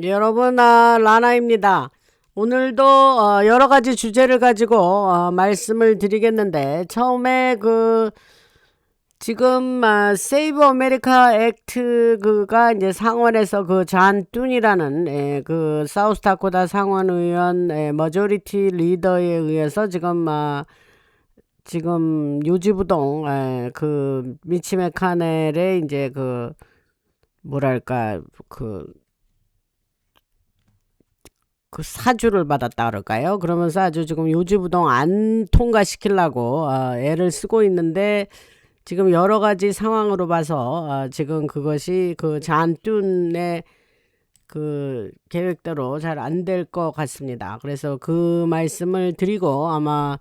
여러분, 라나입니다. 오늘도 여러 가지 주제를 가지고 말씀을 드리겠는데, 처음에 지금 세이브 아메리카 액트 그가 이제 상원에서 존 뚠이라는 그 사우스다코타 상원 의원 머저리티 리더에 의해서 지금 요지부동 그 미치 메카넬의 이제 뭐랄까 그 사주를 받았다 그럴까요? 그러면서 아주 지금 요지부동 안 통과시키려고 애를 쓰고 있는데, 지금 여러 가지 상황으로 봐서 지금 그것이 존 뚠의 계획대로 잘 안 될 것 같습니다. 그래서 그 말씀을 드리고, 아마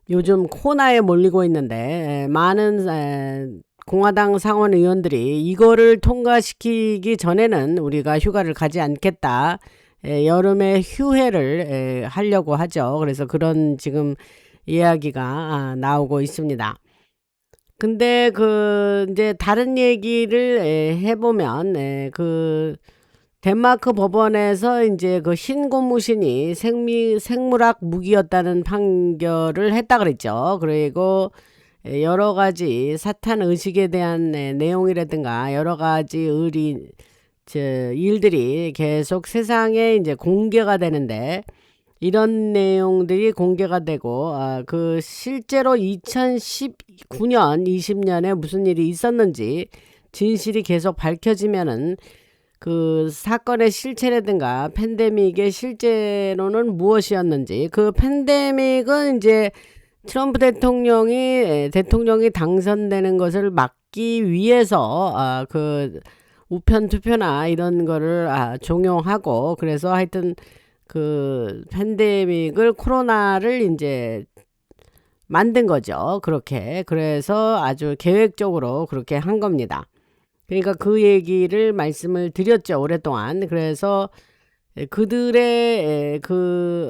요즘 코너에 몰리고 있는데 많은 공화당 상원 의원들이 이거를 통과시키기 전에는 우리가 휴가를 가지 않겠다, 여름에 휴회를 하려고 하죠. 그래서 그런 지금 이야기가 나오고 있습니다. 근데 이제 다른 얘기를 해보면, 덴마크 법원에서 이제 흰 고무신이 생물학 무기였다는 판결을 했다 그랬죠. 그리고 여러 가지 사탄 의식에 대한 내용이라든가 여러 가지 일들이 계속 세상에 이제 공개가 되는데, 이런 내용들이 공개가 되고 실제로 2019년 20년에 무슨 일이 있었는지 진실이 계속 밝혀지면은 그 사건의 실체라든가 팬데믹의 실제로는 무엇이었는지, 그 팬데믹은 이제 트럼프 대통령이 당선되는 것을 막기 위해서 우편 투표나 이런 거를 종용하고, 그래서 하여튼 팬데믹을, 코로나를 이제 만든 거죠. 그래서 아주 계획적으로 그렇게 한 겁니다. 그러니까 그 얘기를 말씀을 드렸죠, 오랫동안. 그래서 그들의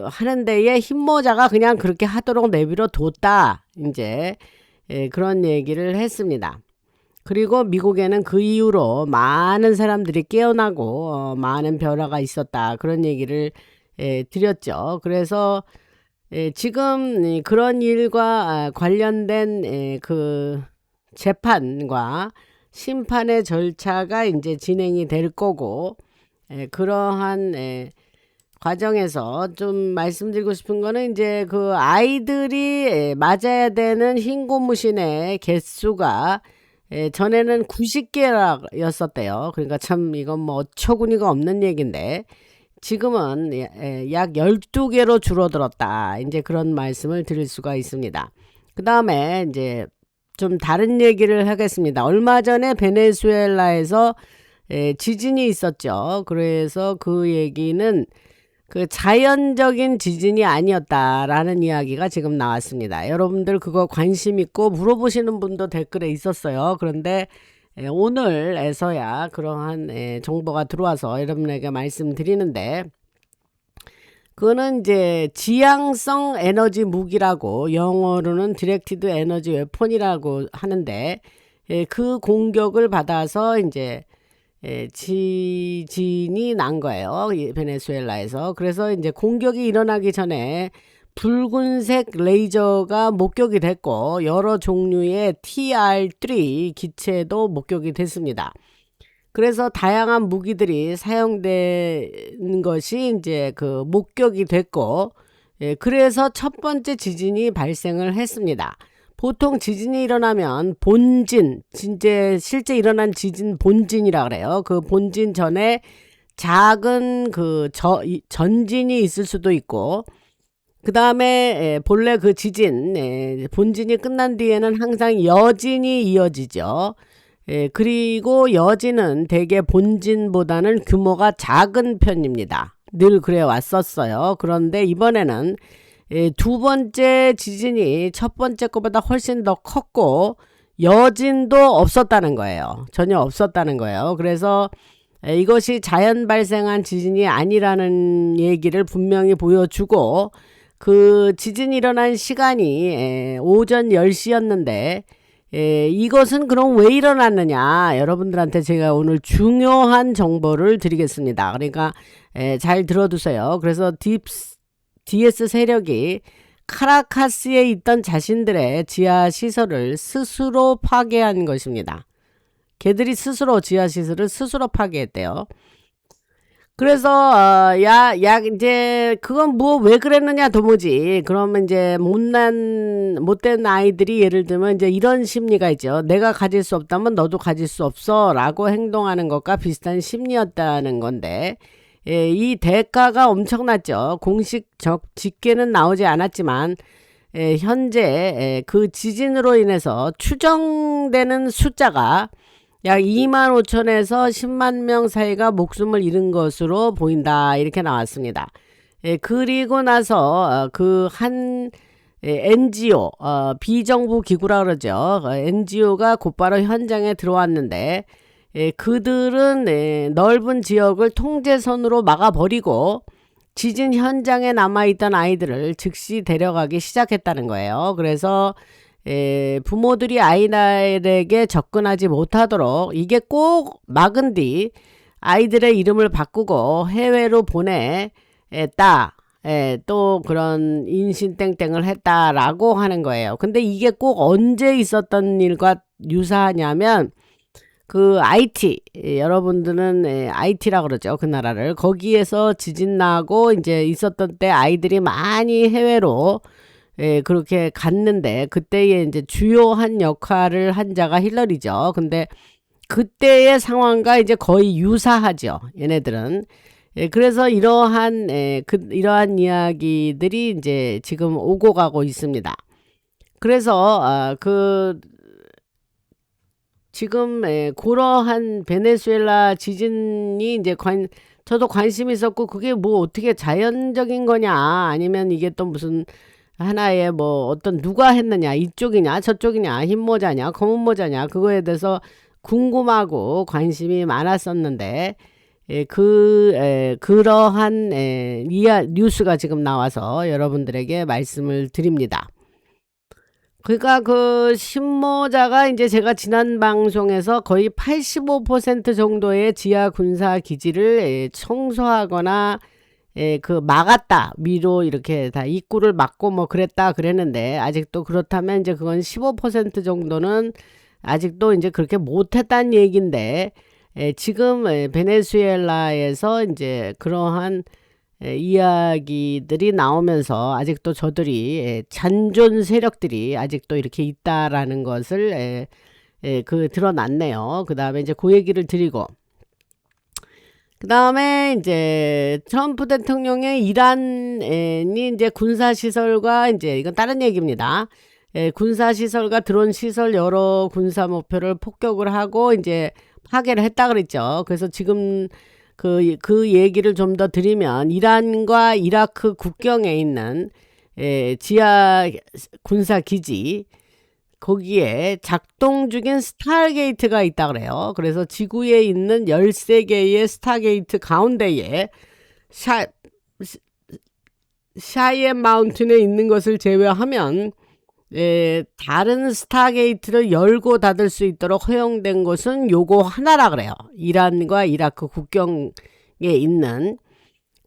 하는 데에 힘모자가 그냥 그렇게 하도록 내버려 뒀다, 이제 그런 얘기를 했습니다. 그리고 미국에는 그 이후로 많은 사람들이 깨어나고 많은 변화가 있었다, 그런 얘기를 드렸죠. 그래서 지금 그런 일과 관련된 재판과 심판의 절차가 이제 진행이 될 거고, 그러한 과정에서 좀 말씀드리고 싶은 거는, 이제 아이들이 맞아야 되는 흰 고무신의 개수가 전에는 90개였었대요. 그러니까 참 이건 뭐 어처구니가 없는 얘기인데, 지금은 약 12개로 줄어들었다, 이제 그런 말씀을 드릴 수가 있습니다. 그 다음에 이제 좀 다른 얘기를 하겠습니다. 얼마 전에 베네수엘라에서 지진이 있었죠. 그래서 그 얘기는 자연적인 지진이 아니었다라는 이야기가 지금 나왔습니다. 여러분들 그거 관심 있고 물어보시는 분도 댓글에 있었어요. 그런데 오늘에서야 그러한 정보가 들어와서 여러분에게 말씀드리는데, 그거는 이제 지향성 에너지 무기라고, 영어로는 디렉티드 에너지 웨폰이라고 하는데, 그 공격을 받아서 이제 지진이 난 거예요, 베네수엘라에서. 그래서 이제 공격이 일어나기 전에 붉은색 레이저가 목격이 됐고, 여러 종류의 TR3 기체도 목격이 됐습니다. 그래서 다양한 무기들이 사용되는 것이 이제 목격이 됐고, 그래서 첫 번째 지진이 발생을 했습니다. 보통 지진이 일어나면 실제 일어난 지진 본진이라 그래요. 그 본진 전에 작은 전진이 있을 수도 있고, 그 다음에 본래 그 지진, 본진이 끝난 뒤에는 항상 여진이 이어지죠. 그리고 여진은 대개 본진보다는 규모가 작은 편입니다. 늘 그래 왔었어요. 그런데 이번에는 두 번째 지진이 첫 번째 것보다 훨씬 더 컸고, 여진도 없었다는 거예요. 전혀 없었다는 거예요. 그래서 이것이 자연 발생한 지진이 아니라는 얘기를 분명히 보여주고, 그 지진이 일어난 시간이 오전 10시였는데 이것은 그럼 왜 일어났느냐? 여러분들한테 제가 오늘 중요한 정보를 드리겠습니다. 그러니까 잘 들어두세요. 그래서 DS 세력이 카라카스에 있던 자신들의 지하 시설을 스스로 파괴한 것입니다. 걔들이 스스로 지하 시설을 스스로 파괴했대요. 그래서 이제 그건 뭐 왜 그랬느냐 도무지. 그러면 이제 못된 아이들이 예를 들면 이제 이런 심리가 있죠. 내가 가질 수 없다면 너도 가질 수 없어라고 행동하는 것과 비슷한 심리였다는 건데, 이 대가가 엄청났죠. 공식 집계는 나오지 않았지만 현재 그 지진으로 인해서 추정되는 숫자가 약 25,000에서 10만 명 사이가 목숨을 잃은 것으로 보인다. 이렇게 나왔습니다. 그리고 나서 그 한 NGO, 비정부 기구라 그러죠. NGO가 곧바로 현장에 들어왔는데 그들은 넓은 지역을 통제선으로 막아버리고 지진 현장에 남아있던 아이들을 즉시 데려가기 시작했다는 거예요. 그래서 부모들이 아이들에게 접근하지 못하도록 이게 꼭 막은 뒤 아이들의 이름을 바꾸고 해외로 보냈다. 또 그런 인신땡땡을 했다라고 하는 거예요. 근데 이게 꼭 언제 있었던 일과 유사하냐면 그 IT, 여러분들은 IT라고 그러죠. 그 나라를. 거기에서 지진 나고 이제 있었던 때 아이들이 많이 해외로 그렇게 갔는데 그때에 이제 주요한 역할을 한 자가 힐러리죠. 근데 그때의 상황과 이제 거의 유사하죠. 얘네들은. 그래서 이러한 이야기들이 이제 지금 오고 가고 있습니다. 그래서 지금 그러한 베네수엘라 지진이 이제 저도 관심이 있었고 그게 뭐 어떻게 자연적인 거냐 아니면 이게 또 무슨 하나의 뭐 어떤 누가 했느냐 이쪽이냐 저쪽이냐 흰모자냐 검은모자냐 그거에 대해서 궁금하고 관심이 많았었는데 그러한 뉴스가 지금 나와서 여러분들에게 말씀을 드립니다. 그러니까 그 신모자가 이제 제가 지난 방송에서 거의 85% 정도의 지하 군사 기지를 청소하거나 그 막았다 위로 이렇게 다 입구를 막고 뭐 그랬는데 아직도 그렇다면 이제 그건 15% 정도는 아직도 이제 그렇게 못했다는 얘기인데 지금 베네수엘라에서 이제 그러한 이야기들이 나오면서 아직도 저들이 잔존 세력들이 아직도 이렇게 있다라는 것을 드러났네요. 그 다음에 이제 그 얘기를 드리고 그 다음에 이제 트럼프 대통령의 이란이 이제 군사시설과 이제 이건 다른 얘기입니다. 군사시설과 드론 시설 여러 군사 목표를 폭격을 하고 이제 파괴를 했다 그랬죠. 그래서 지금 그 얘기를 좀 더 드리면 이란과 이라크 국경에 있는 지하 군사 기지 거기에 작동 중인 스타게이트가 있다 그래요. 그래서 지구에 있는 13개의 스타게이트 가운데에 샤이엔 마운틴에 있는 것을 제외하면 다른 스타게이트를 열고 닫을 수 있도록 허용된 것은 요거 하나라 그래요. 이란과 이라크 국경에 있는.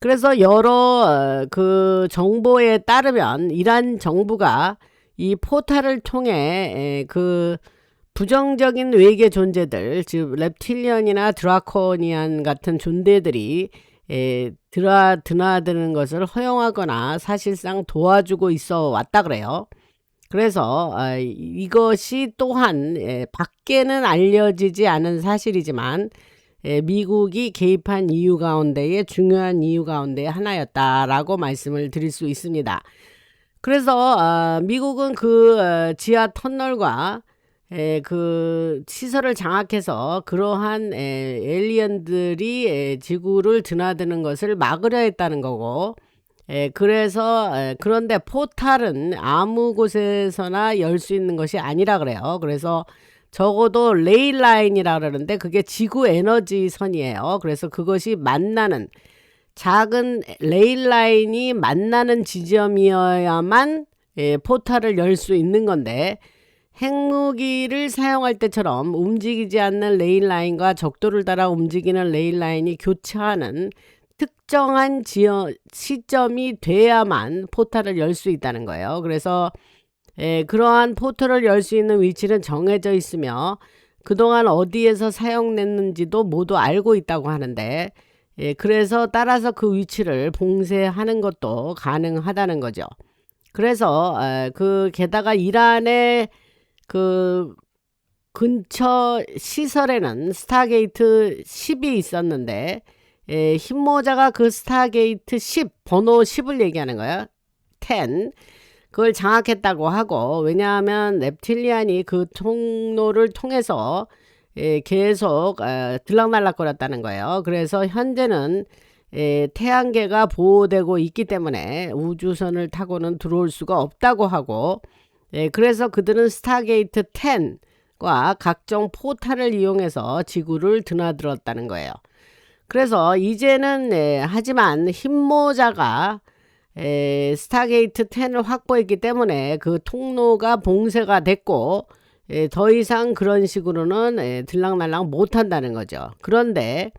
그래서 여러 그 정보에 따르면 이란 정부가 이 포탈을 통해 그 부정적인 외계 존재들, 즉 reptilian이나 드라코니안 같은 존재들이 드나드는 것을 허용하거나 사실상 도와주고 있어 왔다 그래요. 그래서 이것이 또한 밖에는 알려지지 않은 사실이지만 미국이 개입한 이유 가운데의 중요한 이유 가운데 하나였다라고 말씀을 드릴 수 있습니다. 그래서 미국은 그 지하 터널과 그 시설을 장악해서 그러한 에일리언들이 지구를 드나드는 것을 막으려 했다는 거고 그래서 그런데 포탈은 아무 곳에서나 열 수 있는 것이 아니라 그래요. 그래서 적어도 레일 라인이라 그러는데 그게 지구 에너지 선이에요. 그래서 그것이 만나는 작은 레일 라인이 만나는 지점이어야만 포탈을 열 수 있는 건데 핵무기를 사용할 때처럼 움직이지 않는 레일라인과 적도를 따라 움직이는 레일라인이 교차하는 특정한 시점이 돼야만 포탈을 열 수 있다는 거예요. 그래서 그러한 포털을 열 수 있는 위치는 정해져 있으며 그동안 어디에서 사용됐는지도 모두 알고 있다고 하는데, 그래서 따라서 그 위치를 봉쇄하는 것도 가능하다는 거죠. 그래서 게다가 이란의 그 근처 시설에는 스타게이트 10이 있었는데, 흰모자가 그 스타게이트 10 번호 10을 얘기하는 거예요. 10 그걸 장악했다고 하고, 왜냐하면 reptilian이 그 통로를 통해서 계속 들락날락거렸다는 거예요. 그래서 현재는 태양계가 보호되고 있기 때문에 우주선을 타고는 들어올 수가 없다고 하고, 그래서 그들은 스타게이트 10과 각종 포탈을 이용해서 지구를 드나들었다는 거예요. 그래서 이제는 하지만 흰모자가 스타게이트 10을 확보했기 때문에 그 통로가 봉쇄가 됐고, 더 이상 그런 식으로는 들락날락 못한다는 거죠. 그런데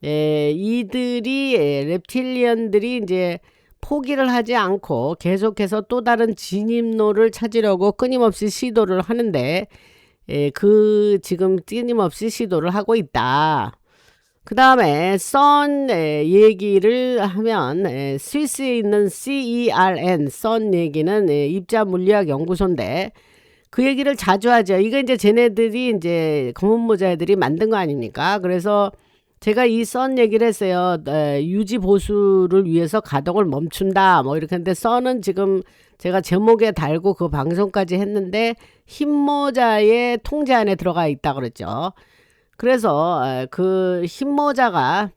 이들이 reptilian들이 이제 포기를 하지 않고 계속해서 또 다른 진입로를 찾으려고 끊임없이 시도를 하는데, 지금 끊임없이 시도를 하고 있다. 그 다음에 선 얘기를 하면 스위스에 있는 CERN 선 얘기는 입자 물리학 연구소인데, 그 얘기를 자주 하죠. 이거 이제 쟤네들이 이제 검은 모자 애들이 만든 거 아닙니까? 그래서 제가 이 선 얘기를 했어요. 유지 보수를 위해서 가동을 멈춘다 뭐 이렇게 했는데, 선은 지금 제가 제목에 달고 그 방송까지 했는데 흰모자의 통제 안에 들어가 있다 그랬죠. 그래서 그 흰모자가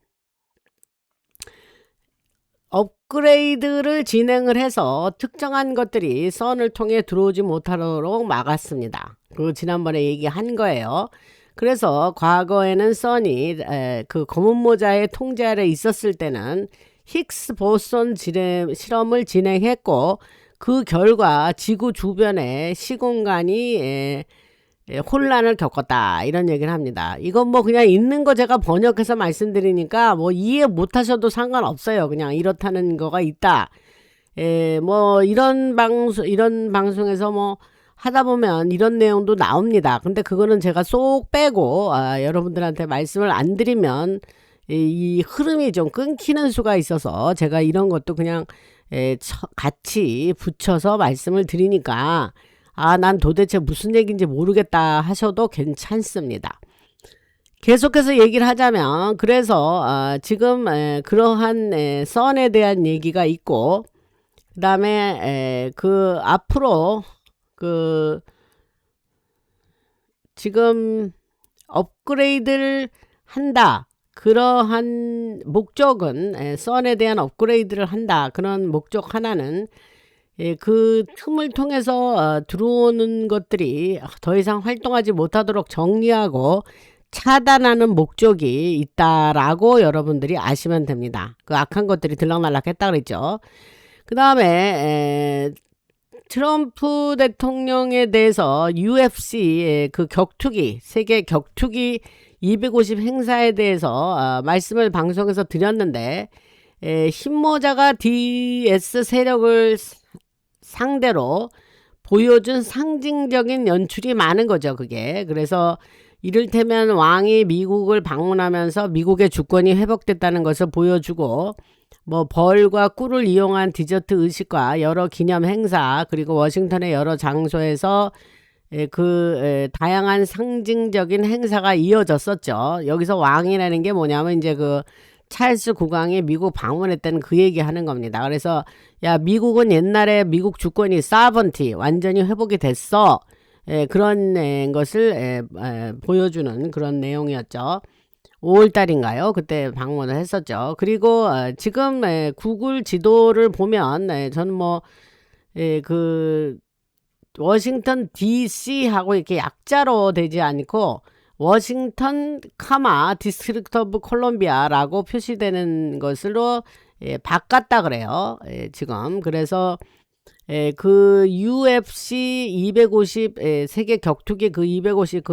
업그레이드를 진행을 해서 특정한 것들이 선을 통해 들어오지 못하도록 막았습니다. 그 지난번에 얘기한 거예요. 그래서 과거에는 선이 그 검은 모자의 통제 아래 있었을 때는 힉스 보손 실험을 진행했고, 그 결과 지구 주변의 시공간이 혼란을 겪었다 이런 얘기를 합니다. 이건 뭐 그냥 있는 거 제가 번역해서 말씀드리니까 뭐 이해 못하셔도 상관없어요. 그냥 이렇다는 거가 있다. 뭐 이런 방송에서 뭐 하다 보면 이런 내용도 나옵니다. 근데 그거는 제가 쏙 빼고 여러분들한테 말씀을 안 드리면 이 흐름이 좀 끊기는 수가 있어서 제가 이런 것도 그냥 같이 붙여서 말씀을 드리니까, 난 도대체 무슨 얘기인지 모르겠다 하셔도 괜찮습니다. 계속해서 얘기를 하자면, 그래서 지금 그러한 선에 대한 얘기가 있고, 그 다음에 그 앞으로 그 지금 업그레이드를 한다, 그러한 목적은 선에 대한 업그레이드를 한다, 그런 목적 하나는 그 틈을 통해서 들어오는 것들이 더 이상 활동하지 못하도록 정리하고 차단하는 목적이 있다라고 여러분들이 아시면 됩니다. 그 악한 것들이 들락날락 했다 그랬죠. 그 다음에 트럼프 대통령에 대해서 UFC 그 격투기, 세계 격투기 250 행사에 대해서 말씀을 방송에서 드렸는데, 흰모자가 DS 세력을 상대로 보여준 상징적인 연출이 많은 거죠, 그게. 그래서 이를테면 왕이 미국을 방문하면서 미국의 주권이 회복됐다는 것을 보여주고, 뭐 벌과 꿀을 이용한 디저트 의식과 여러 기념 행사, 그리고 워싱턴의 여러 장소에서 다양한 상징적인 행사가 이어졌었죠. 여기서 왕이라는 게 뭐냐면 이제 그 찰스 국왕이 미국 방문했다는 그 얘기 하는 겁니다. 그래서 야, 미국은 옛날에 미국 주권이 사번티 완전히 회복이 됐어, 그런 것을 보여주는 그런 내용이었죠. 5월달인가요? 그때 방문을 했었죠. 그리고 지금 구글 지도를 보면 저는 뭐 그 워싱턴 DC하고 이렇게 약자로 되지 않고 워싱턴 디스트릭트 오브 콜롬비아라고 표시되는 것으로 바꿨다 그래요. 지금 그래서 그 UFC 250 세계 격투기 그 250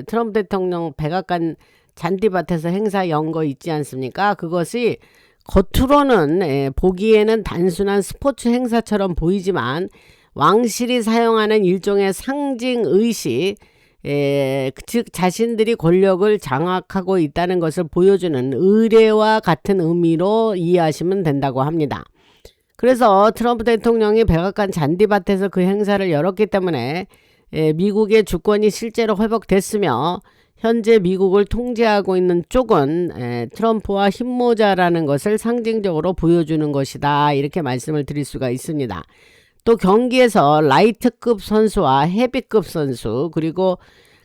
트럼프 대통령 백악관 잔디밭에서 행사 연 거 있지 않습니까? 그것이 겉으로는 보기에는 단순한 스포츠 행사처럼 보이지만 왕실이 사용하는 일종의 상징 의식, 즉 자신들이 권력을 장악하고 있다는 것을 보여주는 의례와 같은 의미로 이해하시면 된다고 합니다. 그래서 트럼프 대통령이 백악관 잔디밭에서 그 행사를 열었기 때문에 미국의 주권이 실제로 회복됐으며 현재 미국을 통제하고 있는 쪽은 트럼프와 힘모자라는 것을 상징적으로 보여주는 것이다. 이렇게 말씀을 드릴 수가 있습니다. 또 경기에서 라이트급 선수와 헤비급 선수 그리고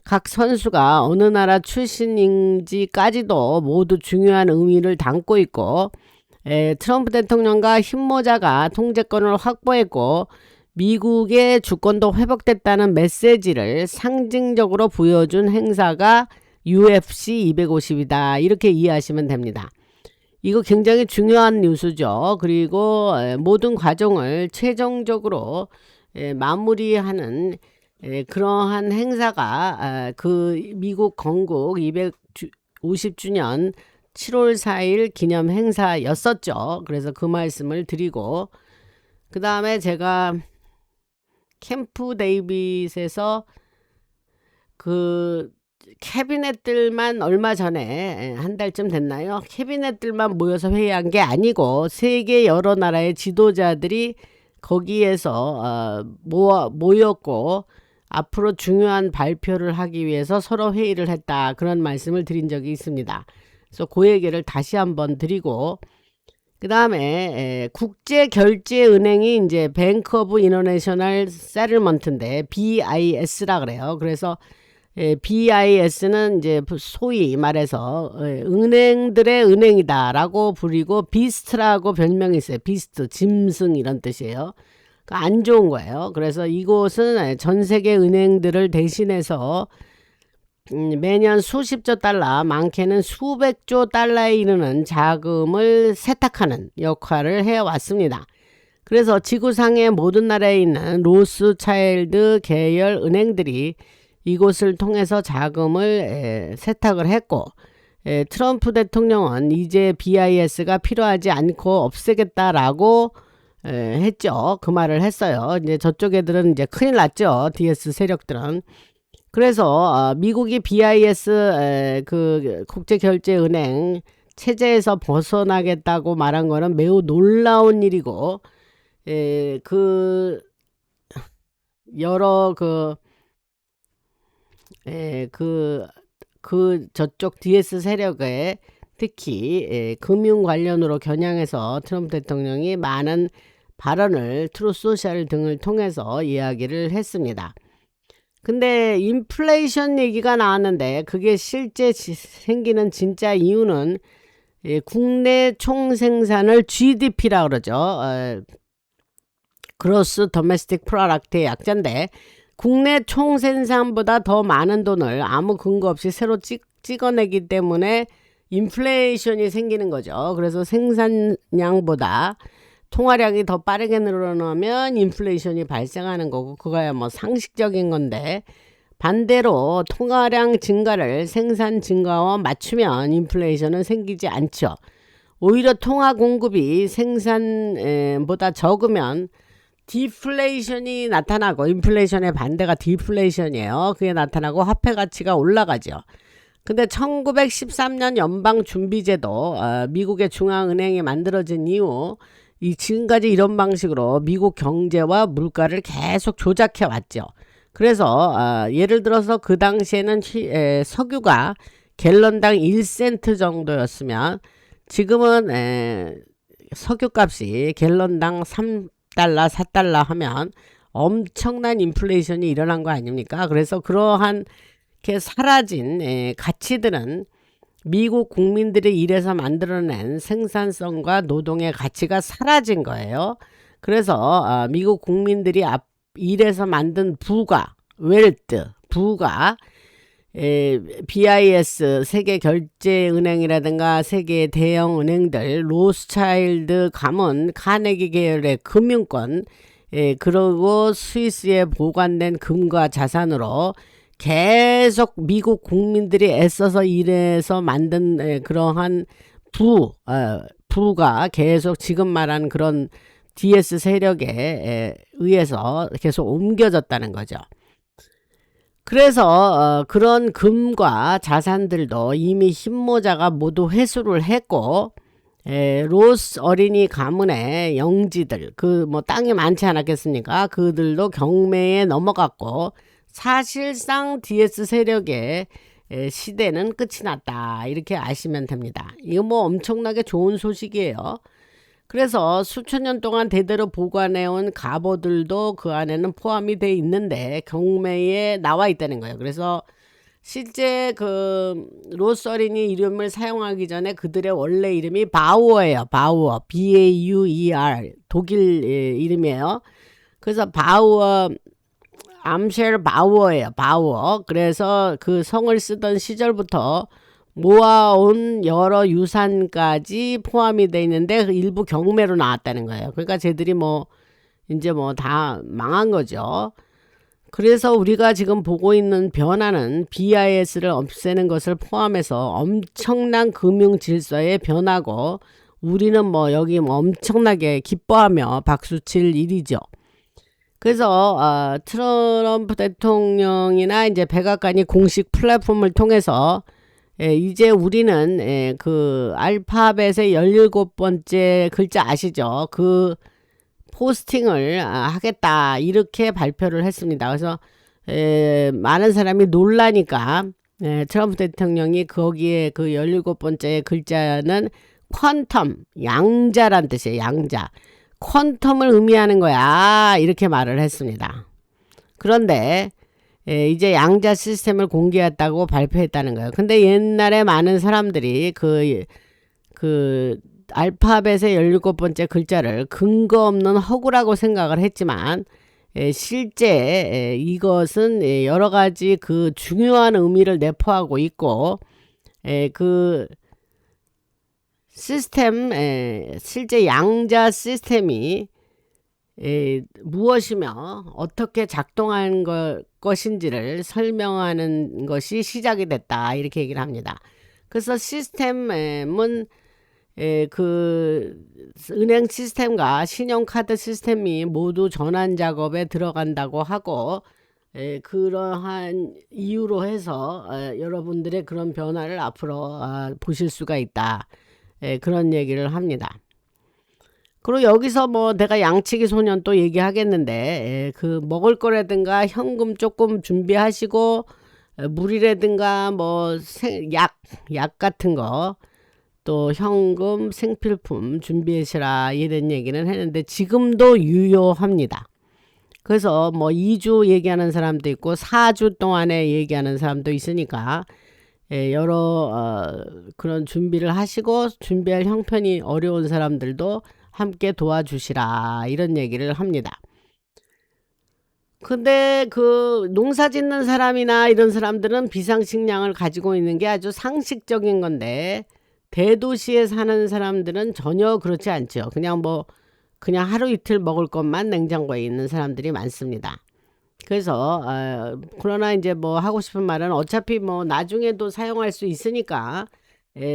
각 선수가 어느 나라 출신인지까지도 모두 중요한 의미를 담고 있고 트럼프 대통령과 힘모자가 통제권을 확보했고 미국의 주권도 회복됐다는 메시지를 상징적으로 보여준 행사가 UFC 250이다. 이렇게 이해하시면 됩니다. 이거 굉장히 중요한 뉴스죠. 그리고 모든 과정을 최종적으로 마무리하는 그러한 행사가 그 미국 건국 250주년 7월 4일 기념 행사였었죠. 그래서 그 말씀을 드리고 그 다음에 제가 캠프 데이빗에서 그 캐비넷들만 얼마 전에 한 달쯤 됐나요? 캐비넷들만 모여서 회의한 게 아니고 세계 여러 나라의 지도자들이 거기에서 모였고 앞으로 중요한 발표를 하기 위해서 서로 회의를 했다. 그런 말씀을 드린 적이 있습니다. 그래서 그 얘기를 다시 한번 드리고 그 다음에 국제결제은행이 이제 뱅크 오브 인터내셔널 세틀먼트인데 BIS라 그래요. 그래서 BIS는 이제 소위 말해서 은행들의 은행이다라고 부리고 비스트라고 별명이 있어요. 비스트, 짐승 이런 뜻이에요. 그러니까 안 좋은 거예요. 그래서 이곳은 전 세계 은행들을 대신해서 매년 수십조 달러, 많게는 수백조 달러에 이르는 자금을 세탁하는 역할을 해왔습니다. 그래서 지구상의 모든 나라에 있는 로스차일드 계열 은행들이 이곳을 통해서 자금을 세탁을 했고 트럼프 대통령은 이제 BIS가 필요하지 않고 없애겠다라고 했죠. 그 말을 했어요. 이제 저쪽 애들은 이제 큰일 났죠. DS 세력들은. 그래서 미국이 BIS 그 국제결제은행 체제에서 벗어나겠다고 말한 거는 매우 놀라운 일이고 여러 저쪽 DS 세력에 특히 금융 관련으로 겨냥해서 트럼프 대통령이 많은 발언을 트루스 소셜 등을 통해서 이야기를 했습니다. 근데 인플레이션 얘기가 나왔는데 그게 실제 생기는 진짜 이유는 국내 총생산을 GDP라 그러죠. 그로스 도메스틱 프로덕트의 약자인데 국내 총생산보다 더 많은 돈을 아무 근거 없이 새로 찍어내기 때문에 인플레이션이 생기는 거죠. 그래서 생산량보다 통화량이 더 빠르게 늘어나면 인플레이션이 발생하는 거고 그거야 뭐 상식적인 건데 반대로 통화량 증가를 생산 증가와 맞추면 인플레이션은 생기지 않죠. 오히려 통화 공급이 생산보다 적으면 디플레이션이 나타나고 인플레이션의 반대가 디플레이션이에요. 그게 나타나고 화폐 가치가 올라가죠. 근데 1913년 연방준비제도 미국의 중앙은행이 만들어진 이후 지금까지 이런 방식으로 미국 경제와 물가를 계속 조작해 왔죠. 그래서 예를 들어서 그 당시에는 석유가 갤런당 1센트 정도였으면 지금은 석유값이 갤런당 3달러 4달러 하면 엄청난 인플레이션이 일어난 거 아닙니까? 그래서 그러한 게 사라진 가치들은 미국 국민들이 일해서 만들어낸 생산성과 노동의 가치가 사라진 거예요. 그래서 미국 국민들이 일해서 만든 부가, 웰트, 부가 BIS 세계결제은행이라든가 세계 대형 은행들, 로스차일드 가문, 카네기 계열의 금융권 그리고 스위스에 보관된 금과 자산으로 계속 미국 국민들이 애써서 일해서 만든 그러한 부가 계속 지금 말한 그런 DS 세력에 의해서 계속 옮겨졌다는 거죠. 그래서 그런 금과 자산들도 이미 흰모자가 모두 회수를 했고 로스 어린이 가문의 영지들 그 뭐 땅이 많지 않았겠습니까? 그들도 경매에 넘어갔고 사실상 DS 세력의 시대는 끝이 났다 이렇게 아시면 됩니다. 이거 뭐 엄청나게 좋은 소식이에요. 그래서 수천 년 동안 대대로 보관해온 갑오들도 그 안에는 포함이 돼 있는데 경매에 나와 있다는 거예요. 그래서 실제 그 로스 어린이 이름을 사용하기 전에 그들의 원래 이름이 바우어예요. 바우어, B-A-U-E-R 독일 이름이에요. 그래서 바우어, 암쉘 바우어예요. 바우어. 그래서 그 성을 쓰던 시절부터 모아온 여러 유산까지 포함이 돼 있는데 일부 경매로 나왔다는 거예요. 그러니까 쟤들이 뭐 이제 뭐 다 망한 거죠. 그래서 우리가 지금 보고 있는 변화는 BIS를 없애는 것을 포함해서 엄청난 금융 질서의 변화고 우리는 뭐 여기 뭐 엄청나게 기뻐하며 박수칠 일이죠. 그래서 트럼프 대통령이나 이제 백악관이 공식 플랫폼을 통해서 이제 우리는 그 알파벳의 17번째 글자 아시죠? 그 포스팅을 하겠다 이렇게 발표를 했습니다. 그래서 많은 사람이 놀라니까 트럼프 대통령이 거기에 그 17번째 글자는 퀀텀, 양자란 뜻이에요. 양자. 퀀텀을 의미하는 거야 이렇게 말을 했습니다. 그런데 이제 양자 시스템을 공개했다고 발표했다는 거예요. 근데 옛날에 많은 사람들이 그 알파벳의 17번째 글자를 근거 없는 허구라고 생각을 했지만 실제 이것은 여러 가지 그 중요한 의미를 내포하고 있고 그 시스템 실제 양자 시스템이 무엇이며 어떻게 작동하는 것인지를 설명하는 것이 시작이 됐다 이렇게 얘기를 합니다. 그래서 시스템은 그 은행 시스템과 신용카드 시스템이 모두 전환 작업에 들어간다고 하고 그러한 이유로 해서 여러분들의 그런 변화를 앞으로 보실 수가 있다 그런 얘기를 합니다. 그리고 여기서 뭐 내가 양치기 소년 또 얘기하겠는데 그 먹을 거라든가 현금 조금 준비하시고 물이라든가 뭐 약 같은 거 또 현금 생필품 준비하시라 이런 얘기는 했는데 지금도 유효합니다. 그래서 뭐 2주 얘기하는 사람도 있고 4주 동안에 얘기하는 사람도 있으니까 여러 그런 준비를 하시고 준비할 형편이 어려운 사람들도 함께 도와주시라 이런 얘기를 합니다. 근데 그 농사 짓는 사람이나 이런 사람들은 비상식량을 가지고 있는 게 아주 상식적인 건데 대도시에 사는 사람들은 전혀 그렇지 않죠. 그냥 하루 이틀 먹을 것만 냉장고에 있는 사람들이 많습니다. 그래서 그러나 이제 뭐 하고 싶은 말은 어차피 뭐 나중에도 사용할 수 있으니까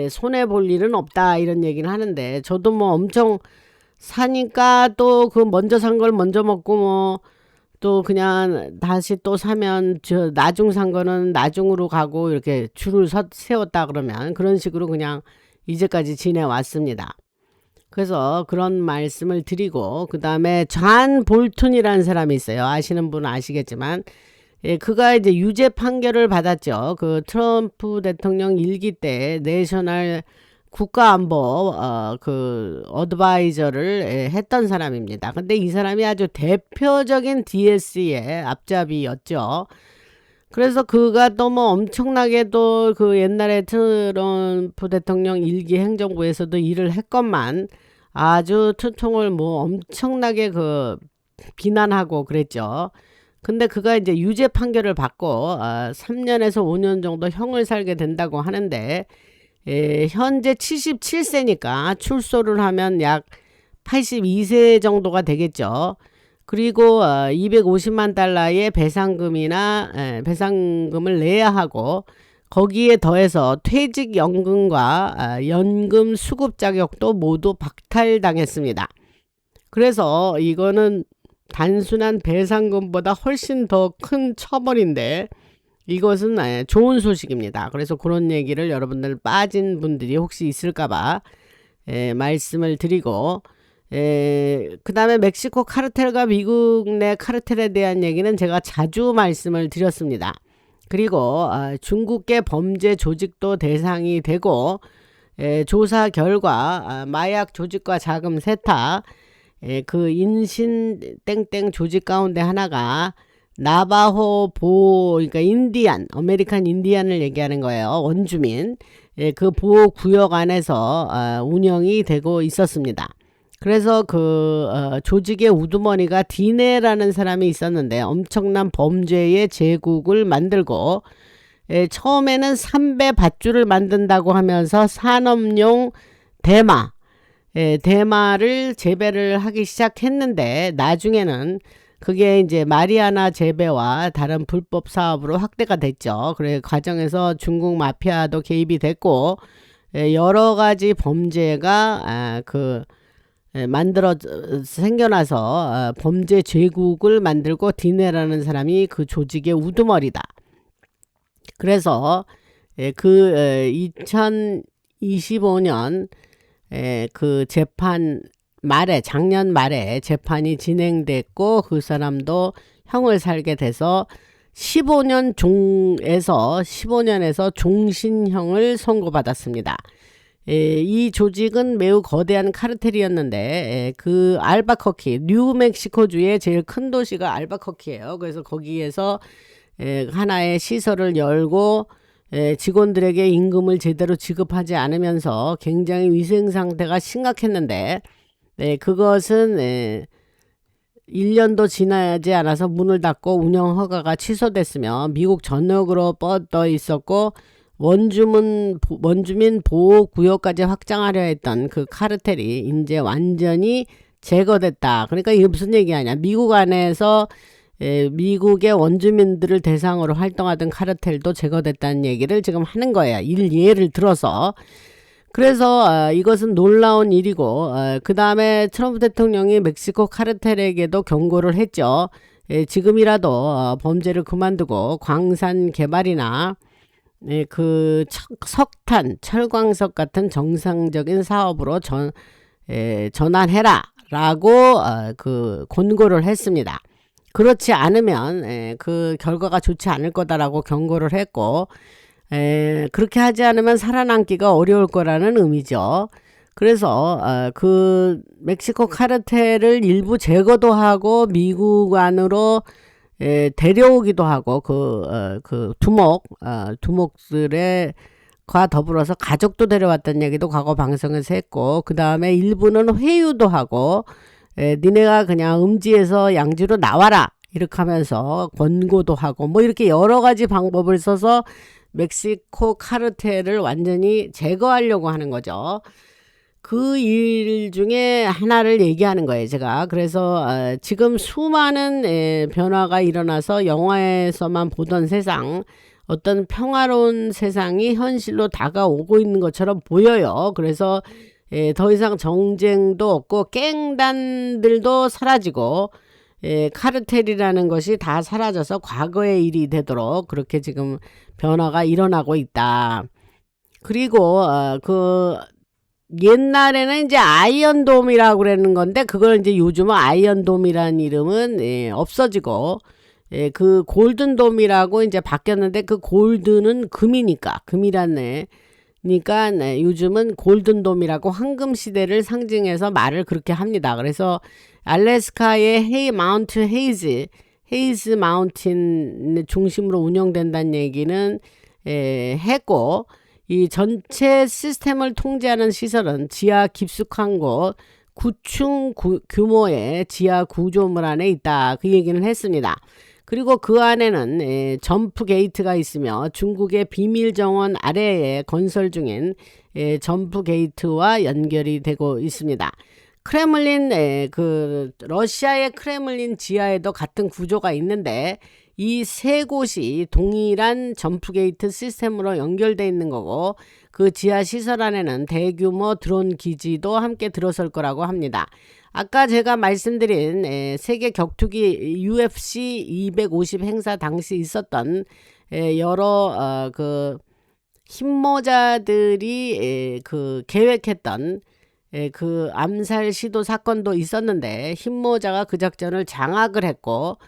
손해 볼 일은 없다 이런 얘기를 하는데 저도 뭐 엄청 사니까 또 그 먼저 산 걸 먼저 먹고 뭐 또 그냥 다시 또 사면 저 나중 산 거는 나중으로 가고 이렇게 줄을 세웠다 그러면 그런 식으로 그냥 이제까지 지내왔습니다. 그래서 그런 말씀을 드리고 그 다음에 존 볼튼이라는 사람이 있어요. 아시는 분은 아시겠지만 그가 이제 유죄 판결을 받았죠. 그 트럼프 대통령 일기 때 내셔널 국가안보 그 어드바이저를 했던 사람입니다. 근데 이 사람이 아주 대표적인 DS의 앞잡이였죠. 그래서 그가 또 뭐 엄청나게 또 그 옛날에 트럼프 대통령 일기 행정부에서도 일을 했건만 아주 트통을 뭐 엄청나게 그 비난하고 그랬죠. 근데 그가 이제 유죄 판결을 받고 3년에서 5년 정도 형을 살게 된다고 하는데 현재 77세니까 출소를 하면 약 82세 정도가 되겠죠. 그리고 250만 달러의 배상금을 내야 하고 거기에 더해서 퇴직연금과 연금 수급 자격도 모두 박탈당했습니다. 그래서 이거는 단순한 배상금보다 훨씬 더 큰 처벌인데 이것은 좋은 소식입니다. 그래서 그런 얘기를 여러분들 빠진 분들이 혹시 있을까봐 말씀을 드리고, 그 다음에 멕시코 카르텔과 미국 내 카르텔에 대한 얘기는 제가 자주 말씀을 드렸습니다. 그리고 중국계 범죄 조직도 대상이 되고, 조사 결과 마약 조직과 자금 세탁, 그 인신 땡땡 조직 가운데 하나가 나바호 그러니까 인디안, 아메리칸 인디안을 얘기하는 거예요. 원주민. 그 보호 구역 안에서 운영이 되고 있었습니다. 그래서 그 조직의 우두머니가 디네라는 사람이 있었는데 엄청난 범죄의 제국을 만들고 처음에는 삼배 밧줄을 만든다고 하면서 산업용 대마를 재배를 하기 시작했는데 나중에는 그게 이제 마리아나 재배와 다른 불법 사업으로 확대가 됐죠. 그래 과정에서 중국 마피아도 개입이 됐고 여러 가지 범죄가 생겨나서 범죄 제국을 만들고 디네라는 사람이 그 조직의 우두머리다. 그래서 그 2025년 그 재판 말에 작년 말에 재판이 진행됐고 그 사람도 형을 살게 돼서 15년에서 종신형을 선고받았습니다. 이 조직은 매우 거대한 카르텔이었는데 그 알바커키 뉴멕시코주의 제일 큰 도시가 알바커키예요. 그래서 거기에서 하나의 시설을 열고 직원들에게 임금을 제대로 지급하지 않으면서 굉장히 위생 상태가 심각했는데 그것은 1년도 지나지 않아서 문을 닫고 운영 허가가 취소됐으며 미국 전역으로 뻗어 있었고 원주민 보호구역까지 확장하려 했던 그 카르텔이 이제 완전히 제거됐다. 그러니까 이게 무슨 얘기하냐. 미국 안에서 미국의 원주민들을 대상으로 활동하던 카르텔도 제거됐다는 얘기를 지금 하는 거예요. 예를 들어서. 그래서 이것은 놀라운 일이고 그 다음에 트럼프 대통령이 멕시코 카르텔에게도 경고를 했죠. 지금이라도 범죄를 그만두고 광산 개발이나 그 석탄, 철광석 같은 정상적인 사업으로 전환해라 라고 그 권고를 했습니다. 그렇지 않으면 그 결과가 좋지 않을 거다라고 경고를 했고 그렇게 하지 않으면 살아남기가 어려울 거라는 의미죠. 그래서 그 멕시코 카르텔을 일부 제거도 하고 미국 안으로 데려오기도 하고 그 두목들과 더불어서 가족도 데려왔다는 얘기도 과거 방송에서 했고 그 다음에 일부는 회유도 하고 니네가 그냥 음지에서 양지로 나와라 이렇게 하면서 권고도 하고 뭐 이렇게 여러 가지 방법을 써서 멕시코 카르텔을 완전히 제거하려고 하는 거죠. 그 일 중에 하나를 얘기하는 거예요, 제가. 그래서 지금 수많은 변화가 일어나서 영화에서만 보던 세상, 어떤 평화로운 세상이 현실로 다가오고 있는 것처럼 보여요. 그래서 더 이상 정쟁도 없고 깽단들도 사라지고 카르텔이라는 것이 다 사라져서 과거의 일이 되도록 그렇게 지금 변화가 일어나고 있다. 그리고 그 옛날에는 이제 아이언돔이라고 그러는 건데 그걸 이제 요즘은 아이언돔이라는 이름은 없어지고 그 골든돔이라고 이제 바뀌었는데 그 골드는 금이니까 금이란 그러니까 요즘은 골든돔이라고 황금 시대를 상징해서 말을 그렇게 합니다. 그래서 알래스카의 마운트 헤이즈 마운틴 중심으로 운영된다는 얘기는 했고 이 전체 시스템을 통제하는 시설은 지하 깊숙한 곳 9층 규모의 지하 구조물 안에 있다. 그 얘기는 했습니다. 그리고 그 안에는 점프 게이트가 있으며 중국의 비밀 정원 아래에 건설 중인 점프 게이트와 연결이 되고 있습니다. 크레물린 그 러시아의 크레물린 지하에도 같은 구조가 있는데 이 세 곳이 동일한 점프게이트 시스템으로 연결돼 있는 거고 그 지하 시설 안에는 대규모 드론 기지도 함께 들어설 거라고 합니다. 아까 제가 말씀드린 세계 격투기 UFC 250 행사 당시 있었던 여러 그 힘모자들이 그 계획했던 그 암살 시도 사건도 있었는데 힘모자가 그 작전을 장악을 했고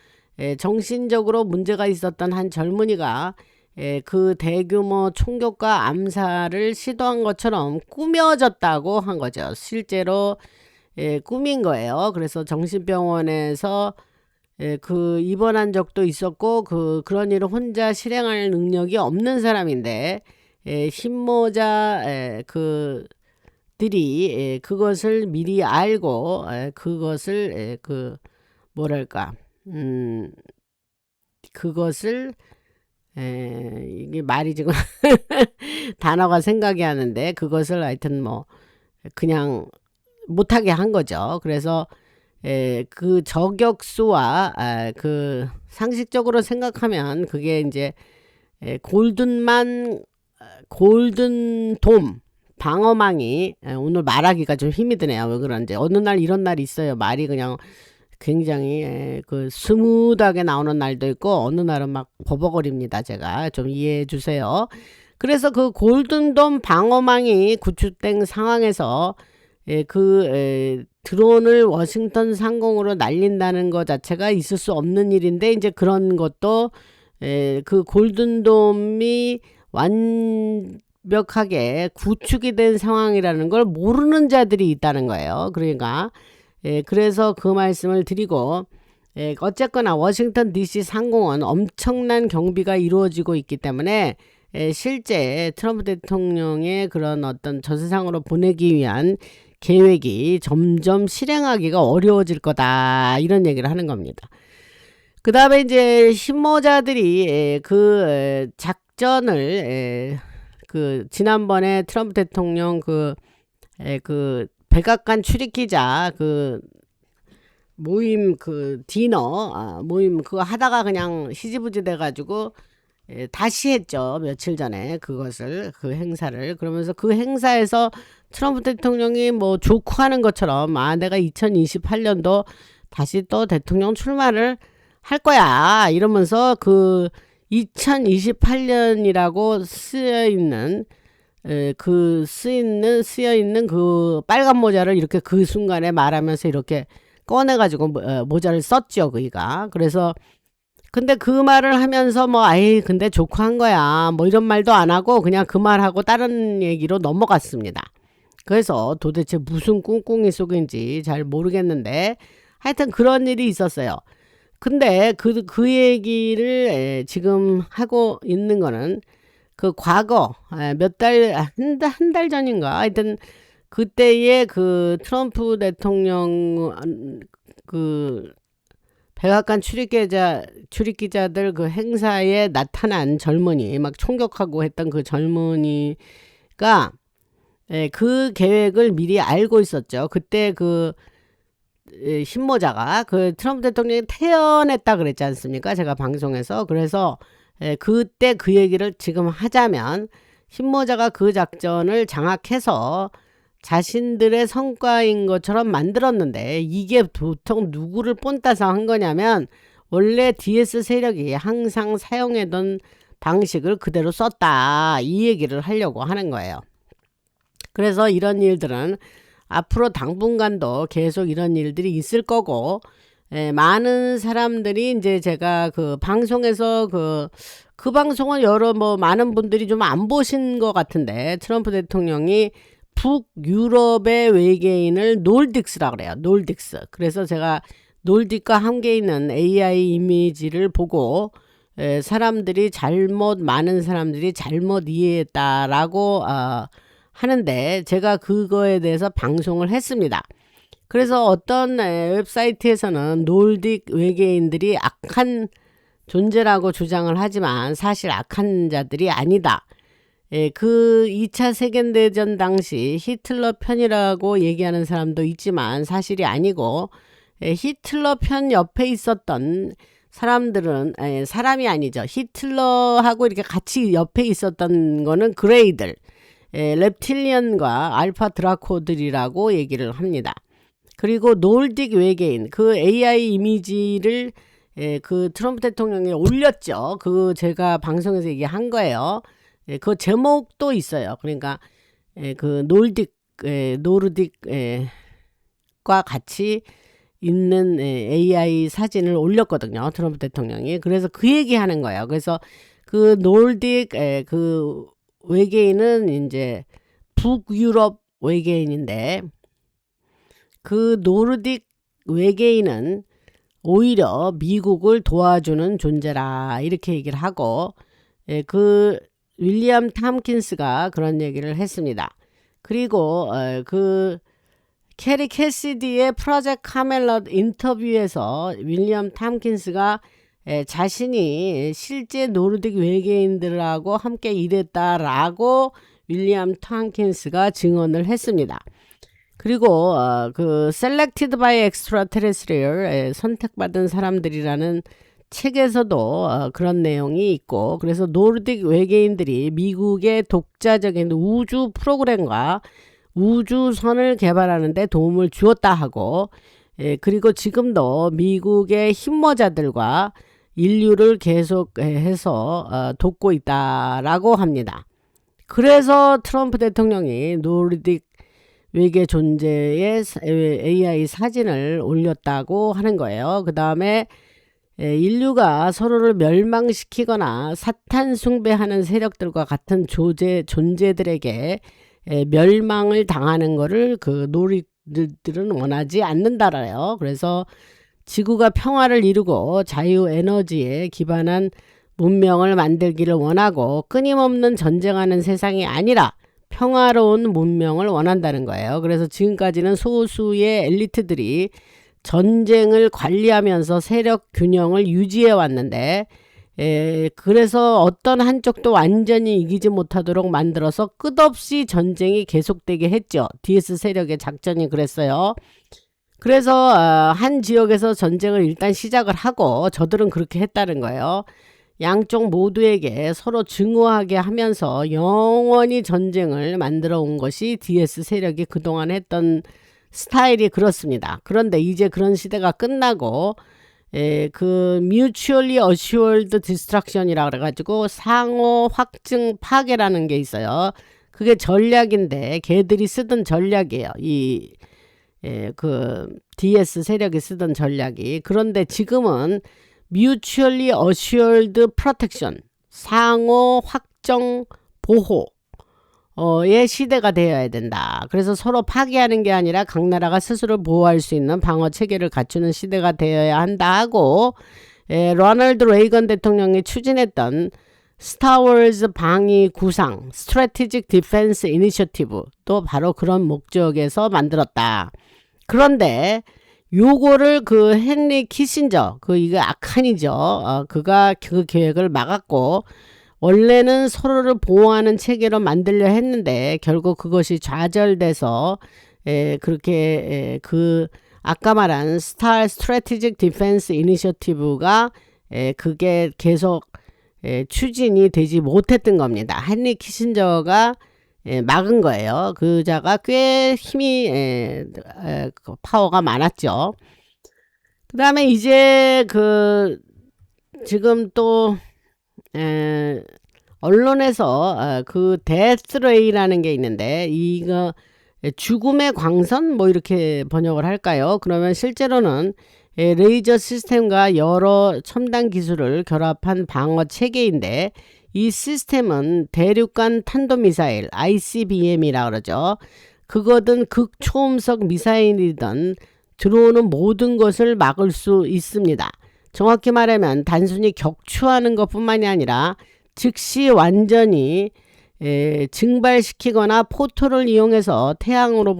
정신적으로 문제가 있었던 한 젊은이가 그 대규모 총격과 암살을 시도한 것처럼 꾸며졌다고 한 거죠. 실제로 꾸민 거예요. 그래서 정신병원에서 그 입원한 적도 있었고 그런 일을 혼자 실행할 능력이 없는 사람인데 힘모자 들이 그것을 미리 알고 그것을 그 뭐랄까 그것을 이게 말이 지금 단어가 생각이 하는데 그것을 하여튼 뭐 그냥 못하게 한 거죠. 그래서 그 저격수와 그 상식적으로 생각하면 그게 이제 골든돔 방어망이 오늘 말하기가 좀 힘이 드네요. 왜 그런지 어느 날 이런 날이 있어요. 말이 그냥 굉장히 그 스무드하게 나오는 날도 있고 어느 날은 막 버벅거립니다. 제가 좀 이해해 주세요. 그래서 그 골든돔 방어망이 구축된 상황에서 그 드론을 워싱턴 상공으로 날린다는 것 자체가 있을 수 없는 일인데 이제 그런 것도 그 골든돔이 완벽하게 구축이 된 상황이라는 걸 모르는 자들이 있다는 거예요. 그러니까 그래서 그 말씀을 드리고 어쨌거나 워싱턴 DC 상공은 엄청난 경비가 이루어지고 있기 때문에 실제 트럼프 대통령의 그런 어떤 저세상으로 보내기 위한 계획이 점점 실행하기가 어려워질 거다 이런 얘기를 하는 겁니다. 그 다음에 이제 힘모자들이 그 작전을 그 지난번에 트럼프 대통령 그 백악관 출입기자 그 모임 그 디너 모임 그거 하다가 그냥 희지부지 돼가지고 다시 했죠. 며칠 전에 그것을 그 행사를 그러면서 그 행사에서 트럼프 대통령이 뭐 조크하는 것처럼 내가 2028년도 다시 또 대통령 출마를 할 거야 이러면서 그 2028년이라고 쓰여있는 쓰여있는 그 빨간 모자를 이렇게 그 순간에 말하면서 이렇게 꺼내가지고 모자를 썼죠 그이가. 그래서 근데 그 말을 하면서 뭐 근데 조크한 거야 뭐 이런 말도 안 하고 그냥 그 말하고 다른 얘기로 넘어갔습니다. 그래서 도대체 무슨 꿍꿍이 속인지 잘 모르겠는데 하여튼 그런 일이 있었어요. 근데 그 얘기를 지금 하고 있는 거는 그 과거 한 달 전인가 하여튼 그때의 그 트럼프 대통령 그 백악관 출입기자들 그 행사에 나타난 젊은이 막 총격하고 했던 그 젊은이가 그 계획을 미리 알고 있었죠. 그때 그 힘모자가 그 트럼프 대통령이 태어났다 그랬지 않습니까? 제가 방송에서. 그래서 그때 그 얘기를 지금 하자면 힘모자가 그 작전을 장악해서 자신들의 성과인 것처럼 만들었는데 이게 보통 누구를 본따서 한 거냐면 원래 DS 세력이 항상 사용하던 방식을 그대로 썼다 이 얘기를 하려고 하는 거예요. 그래서 이런 일들은 앞으로 당분간도 계속 이런 일들이 있을 거고 많은 사람들이 이제 제가 그 방송에서 그 방송은 많은 분들이 좀 안 보신 것 같은데 트럼프 대통령이 북유럽의 외계인을 놀딕스라고 그래요. 놀딕스. 그래서 제가 놀딕과 함께 있는 AI 이미지를 보고 많은 사람들이 잘못 이해했다라고 하는데 제가 그거에 대해서 방송을 했습니다. 그래서 어떤 웹사이트에서는 놀딕 외계인들이 악한 존재라고 주장을 하지만 사실 악한 자들이 아니다. 그 2차 세계대전 당시 히틀러 편이라고 얘기하는 사람도 있지만 사실이 아니고, 히틀러 편 옆에 있었던 사람들은 사람이 아니죠. 히틀러하고 이렇게 같이 옆에 있었던 거는 그레이들, reptilian과 알파 드라코들이라고 얘기를 합니다. 그리고 놀딕 외계인, 그 AI 이미지를 그 트럼프 대통령이 올렸죠. 그 제가 방송에서 얘기한 거예요. 그 제목도 있어요. 그러니까 그 노르딕과 같이 있는 AI 사진을 올렸거든요. 트럼프 대통령이. 그래서 그 얘기하는 거예요. 그래서 그 놀딕 그 외계인은 이제 북유럽 외계인인데, 그 노르딕 외계인은 오히려 미국을 도와주는 존재라 이렇게 얘기를 하고, 그 윌리엄 탐킨스가 그런 얘기를 했습니다. 그리고 그 캐리 캐시디의 프로젝트 카멜럿 인터뷰에서 윌리엄 탐킨스가 자신이 실제 노르딕 외계인들하고 함께 일했다라고 윌리엄 탐킨스가 증언을 했습니다. 그리고 그 Selected by Extraterrestrial, 선택받은 사람들이라는 책에서도 그런 내용이 있고, 그래서 노르딕 외계인들이 미국의 독자적인 우주 프로그램과 우주선을 개발하는 데 도움을 주었다 하고, 그리고 지금도 미국의 힘모자들과 인류를 계속해서 돕고 있다라고 합니다. 그래서 트럼프 대통령이 노르딕 외계 존재의 AI 사진을 올렸다고 하는 거예요. 그 다음에 인류가 서로를 멸망시키거나 사탄 숭배하는 세력들과 같은 존재들에게 멸망을 당하는 거를 그 노르딕들은 원하지 않는다라요. 그래서 지구가 평화를 이루고 자유 에너지에 기반한 문명을 만들기를 원하고, 끊임없는 전쟁하는 세상이 아니라 평화로운 문명을 원한다는 거예요. 그래서 지금까지는 소수의 엘리트들이 전쟁을 관리하면서 세력 균형을 유지해 왔는데, 그래서 어떤 한쪽도 완전히 이기지 못하도록 만들어서 끝없이 전쟁이 계속되게 했죠. DS 세력의 작전이 그랬어요. 그래서 한 지역에서 전쟁을 일단 시작을 하고, 저들은 그렇게 했다는 거예요. 양쪽 모두에게 서로 증오하게 하면서 영원히 전쟁을 만들어 온 것이 DS 세력이 그동안 했던 스타일이 그렇습니다. 그런데 이제 그런 시대가 끝나고 그 Mutually Assured Destruction이라 그래가지고 상호 확증 파괴라는 게 있어요. 그게 전략인데 걔들이 쓰던 전략이에요. 그 DS 세력이 쓰던 전략이. 그런데 지금은 Mutually Assured Protection, 상호 확정 보호의 시대가 되어야 된다. 그래서 서로 파괴하는 게 아니라 각 나라가 스스로 보호할 수 있는 방어 체계를 갖추는 시대가 되어야 한다 하고, 로널드 레이건 대통령이 추진했던 스타워즈 방위 구상 Strategic Defense Initiative도 바로 그런 목적에서 만들었다. 그런데 요거를 그 헨리 키신저, 이거 악한이죠. 그가 그 계획을 막았고, 원래는 서로를 보호하는 체계로 만들려 했는데 결국 그것이 좌절돼서 그렇게 그 아까 말한 스트래티직 디펜스 이니셔티브가 그게 계속 추진이 되지 못했던 겁니다. 헨리 키신저가 막은 거예요. 그 자가 꽤 힘이 파워가 많았죠. 그 다음에 이제 지금 또 언론에서 그 데스레이라는 게 있는데, 이거 죽음의 광선 뭐 이렇게 번역을 할까요? 그러면 실제로는 레이저 시스템과 여러 첨단 기술을 결합한 방어 체계인데, 이 시스템은 대륙간 탄도미사일 ICBM이라 그러죠. 그거든 극초음속 미사일이든 들어오는 모든 것을 막을 수 있습니다. 정확히 말하면 단순히 격추하는 것뿐만이 아니라 즉시 완전히 증발시키거나 포토를 이용해서 태양으로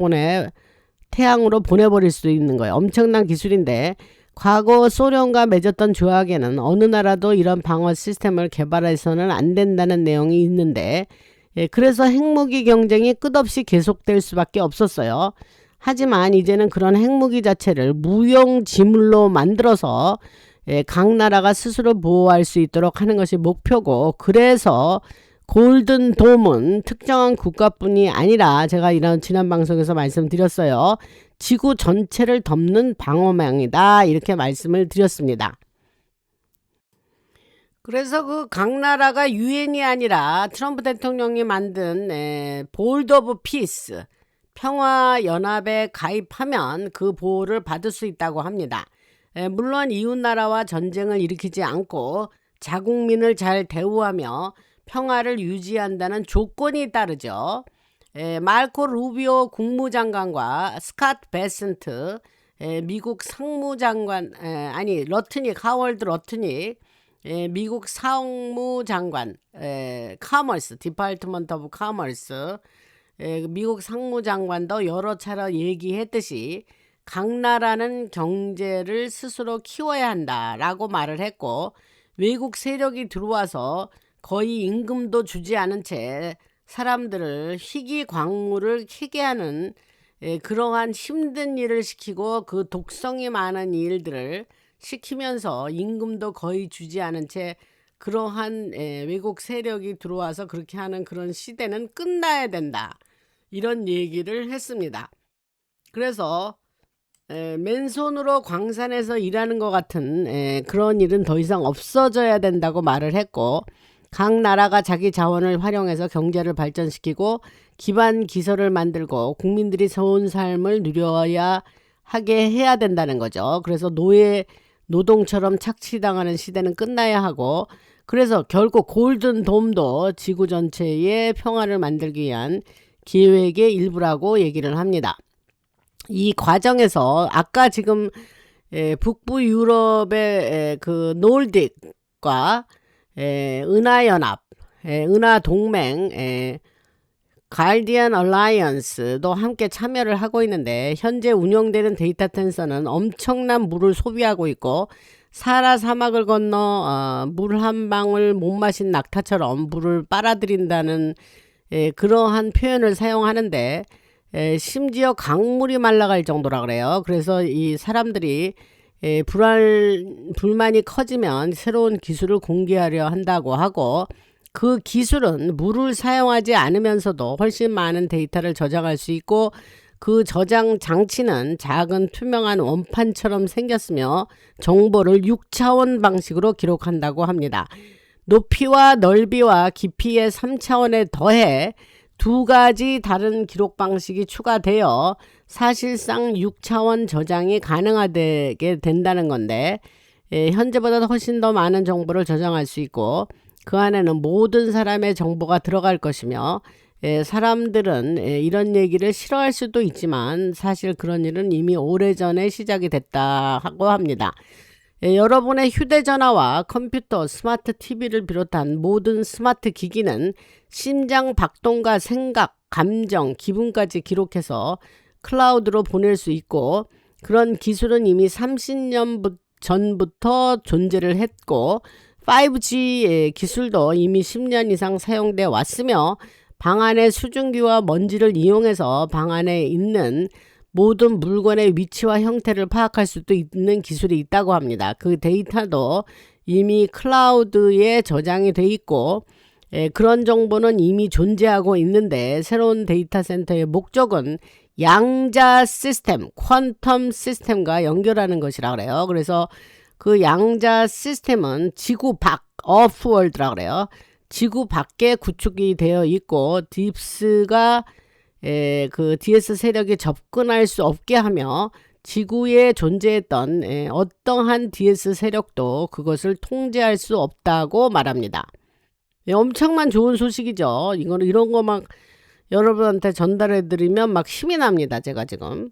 보내버릴 수 있는 거예요. 엄청난 기술인데, 과거 소련과 맺었던 조약에는 어느 나라도 이런 방어 시스템을 개발해서는 안 된다는 내용이 있는데, 그래서 핵무기 경쟁이 끝없이 계속될 수밖에 없었어요. 하지만 이제는 그런 핵무기 자체를 무용지물로 만들어서 각 나라가 스스로 보호할 수 있도록 하는 것이 목표고, 그래서 골든돔은 특정한 국가뿐이 아니라 제가 이런 지난 방송에서 말씀드렸어요. 지구 전체를 덮는 방어망이다, 이렇게 말씀을 드렸습니다. 그래서 그 각 나라가 유엔이 아니라 트럼프 대통령이 만든 볼드 오브 피스, 평화연합에 가입하면 그 보호를 받을 수 있다고 합니다. 물론 이웃나라와 전쟁을 일으키지 않고 자국민을 잘 대우하며 평화를 유지한다는 조건이 따르죠. 마르코 루비오 국무장관과 스캇 베센트 미국 상무장관, 하월드 러트닉 미국 상무장관, 카머스, 디파트먼트 오브 카머스, 미국 상무장관도 여러 차례 얘기했듯이 각 나라는 경제를 스스로 키워야 한다라고 말을 했고, 외국 세력이 들어와서 거의 임금도 주지 않은 채 사람들을 희귀광물을 캐게 하는 그러한 힘든 일을 시키고 그 독성이 많은 일들을 시키면서 임금도 거의 주지 않은 채 그러한 외국 세력이 들어와서 그렇게 하는 그런 시대는 끝나야 된다, 이런 얘기를 했습니다. 그래서 맨손으로 광산에서 일하는 것 같은 그런 일은 더 이상 없어져야 된다고 말을 했고, 각 나라가 자기 자원을 활용해서 경제를 발전시키고 기반 기설을 만들고 국민들이 좋은 삶을 누려야 하게 해야 된다는 거죠. 그래서 노동처럼 착취당하는 시대는 끝나야 하고, 그래서 결국 골든돔도 지구 전체의 평화를 만들기 위한 계획의 일부라고 얘기를 합니다. 이 과정에서 아까 지금 북부 유럽의 그 놀딕과 은하연합, 은하동맹, 가디언 얼라이언스도 함께 참여를 하고 있는데, 현재 운영되는 데이터 센터는 엄청난 물을 소비하고 있고, 사하라 사막을 건너 물 한 방울 못 마신 낙타처럼 물을 빨아들인다는 그러한 표현을 사용하는데, 심지어 강물이 말라갈 정도라 그래요. 그래서 이 사람들이 불만이 커지면 새로운 기술을 공개하려 한다고 하고, 그 기술은 물을 사용하지 않으면서도 훨씬 많은 데이터를 저장할 수 있고, 그 저장 장치는 작은 투명한 원판처럼 생겼으며 정보를 6차원 방식으로 기록한다고 합니다. 높이와 넓이와 깊이의 3차원에 더해 두 가지 다른 기록 방식이 추가되어 사실상 6차원 저장이 가능하게 된다는 건데, 현재보다 훨씬 더 많은 정보를 저장할 수 있고, 그 안에는 모든 사람의 정보가 들어갈 것이며, 사람들은 이런 얘기를 싫어할 수도 있지만 사실 그런 일은 이미 오래전에 시작이 됐다고 합니다. 여러분의 휴대전화와 컴퓨터, 스마트 TV를 비롯한 모든 스마트 기기는 심장 박동과 생각, 감정, 기분까지 기록해서 클라우드로 보낼 수 있고, 그런 기술은 이미 30년 전부터 존재를 했고, 5G 기술도 이미 10년 이상 사용돼 왔으며, 방 안의 수증기와 먼지를 이용해서 방 안에 있는 모든 물건의 위치와 형태를 파악할 수도 있는 기술이 있다고 합니다. 그 데이터도 이미 클라우드에 저장이 돼 있고, 그런 정보는 이미 존재하고 있는데, 새로운 데이터 센터의 목적은 양자 시스템, 퀀텀 시스템과 연결하는 것이라 그래요. 그래서 그 양자 시스템은 지구 밖, 어프월드라 그래요. 지구 밖에 구축이 되어 있고, 딥스가 그 DS 세력이 접근할 수 없게 하며 지구에 존재했던 어떠한 DS 세력도 그것을 통제할 수 없다고 말합니다. 엄청난 좋은 소식이죠. 이런 거 막 여러분한테 전달해 드리면 막 힘이 납니다, 제가 지금.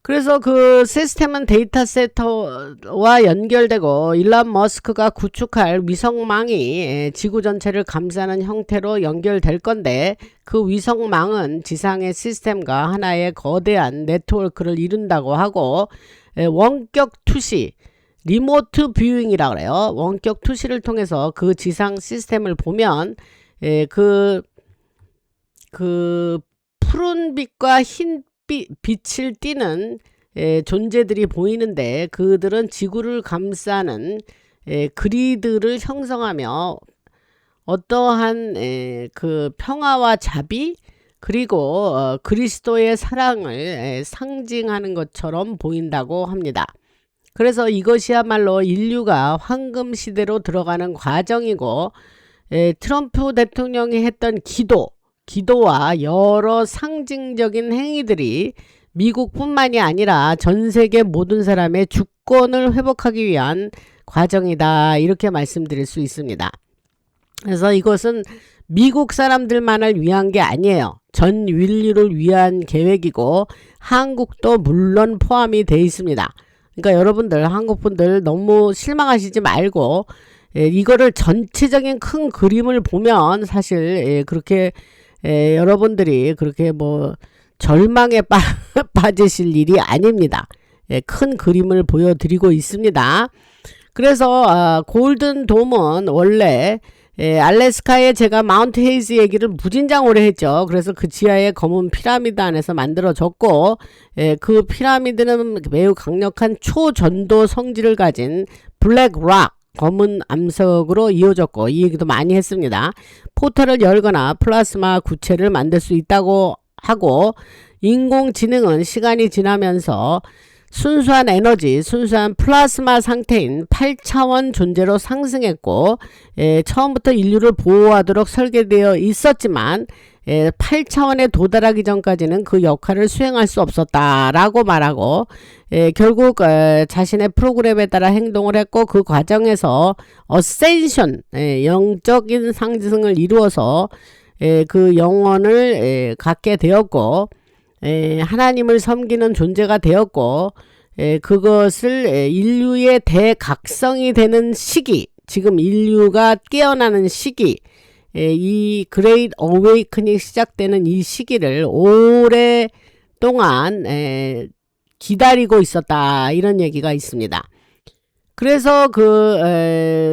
그래서 그 시스템은 데이터 센터와 연결되고, 일론 머스크가 구축할 위성망이 지구 전체를 감싸는 형태로 연결될 건데, 그 위성망은 지상의 시스템과 하나의 거대한 네트워크를 이룬다고 하고, 원격 투시, 리모트 뷰잉이라 그래요. 원격 투시를 통해서 그 지상 시스템을 보면 그 푸른 빛과 흰 빛을 띠는 존재들이 보이는데, 그들은 지구를 감싸는 그리드를 형성하며 어떠한 그 평화와 자비, 그리고 그리스도의 사랑을 상징하는 것처럼 보인다고 합니다. 그래서 이것이야말로 인류가 황금 시대로 들어가는 과정이고, 트럼프 대통령이 했던 기도와 여러 상징적인 행위들이 미국뿐만이 아니라 전 세계 모든 사람의 주권을 회복하기 위한 과정이다, 이렇게 말씀드릴 수 있습니다. 그래서 이것은 미국 사람들만을 위한 게 아니에요. 전 인류를 위한 계획이고 한국도 물론 포함이 되어 있습니다. 그러니까 여러분들, 한국분들 너무 실망하시지 말고 이거를 전체적인 큰 그림을 보면 사실 그렇게 여러분들이 그렇게 뭐 절망에 빠지실 일이 아닙니다. 큰 그림을 보여드리고 있습니다. 그래서 골든 돔은 원래 알래스카에 제가 마운트 헤이즈 얘기를 무진장 오래 했죠. 그래서 그 지하에 검은 피라미드 안에서 만들어졌고, 그 피라미드는 매우 강력한 초전도 성질을 가진 블랙 락, 검은 암석으로 이어졌고, 이 얘기도 많이 했습니다. 포털을 열거나 플라스마 구체를 만들 수 있다고 하고, 인공지능은 시간이 지나면서 순수한 에너지, 순수한 플라스마 상태인 8차원 존재로 상승했고, 처음부터 인류를 보호하도록 설계되어 있었지만 8차원에 도달하기 전까지는 그 역할을 수행할 수 없었다라고 말하고, 결국 자신의 프로그램에 따라 행동을 했고, 그 과정에서 어센션, 영적인 상승을 이루어서 그 영혼을 갖게 되었고, 하나님을 섬기는 존재가 되었고, 그것을 인류의 대각성이 되는 시기, 지금 인류가 깨어나는 시기, 이 그레이트 어웨이크닝이 시작되는 이 시기를 오랫동안 기다리고 있었다, 이런 얘기가 있습니다. 그래서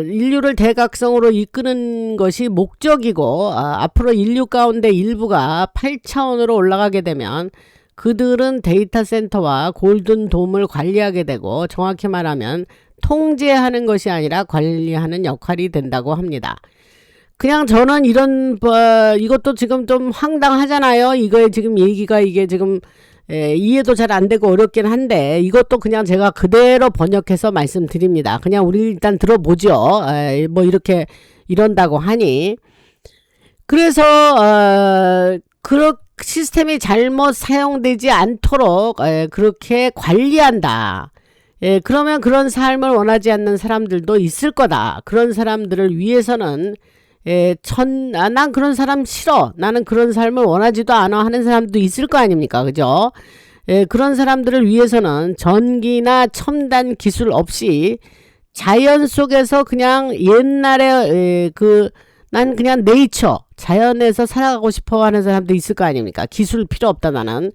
인류를 대각성으로 이끄는 것이 목적이고, 앞으로 인류 가운데 일부가 8차원으로 올라가게 되면 그들은 데이터 센터와 골든 돔을 관리하게 되고, 정확히 말하면 통제하는 것이 아니라 관리하는 역할이 된다고 합니다. 그냥 저는 이것도 지금 좀 황당하잖아요. 이거에 지금 얘기가 이게 지금 이해도 잘 안 되고 어렵긴 한데, 이것도 그냥 제가 그대로 번역해서 말씀드립니다. 그냥 우리 일단 들어보죠. 뭐 이렇게 이런다고 하니. 그래서 그 시스템이 잘못 사용되지 않도록 그렇게 관리한다. 그러면 그런 삶을 원하지 않는 사람들도 있을 거다. 그런 사람들을 위해서는 난 그런 사람 싫어, 나는 그런 삶을 원하지도 않아 하는 사람도 있을 거 아닙니까? 그죠? 그런 사람들을 위해서는 전기나 첨단 기술 없이 자연 속에서 그냥 옛날에 난 그냥 네이처, 자연에서 살아가고 싶어 하는 사람도 있을 거 아닙니까? 기술 필요 없다, 나는.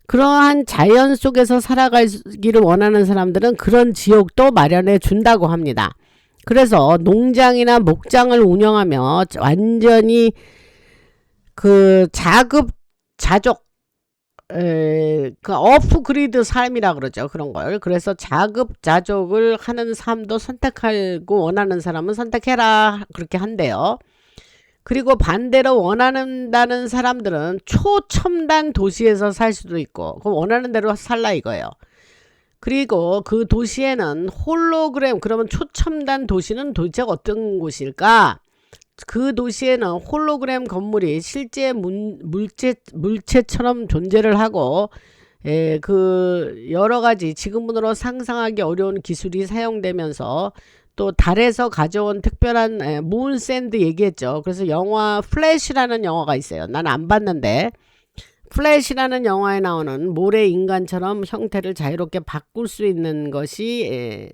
그러한 자연 속에서 살아가기를 원하는 사람들은 그런 지역도 마련해 준다고 합니다. 그래서 농장이나 목장을 운영하며 완전히 그 자급자족, 오프 그리드 삶이라 그러죠. 그런 걸. 그래서 자급자족을 하는 삶도 선택하고, 원하는 사람은 선택해라, 그렇게 한대요. 그리고 반대로 원한다는 사람들은 초첨단 도시에서 살 수도 있고, 그럼 원하는 대로 살라 이거예요. 그리고 그 도시에는 홀로그램, 그러면 초첨단 도시는 도대체 어떤 곳일까? 그 도시에는 홀로그램 건물이 실제 물체처럼 존재를 하고, 그 여러 가지 지금으로 상상하기 어려운 기술이 사용되면서, 또 달에서 가져온 특별한 문샌드 얘기했죠. 그래서 영화 플래시라는 영화가 있어요. 난 안 봤는데, 플래시라는 영화에 나오는 모래 인간처럼 형태를 자유롭게 바꿀 수 있는 것이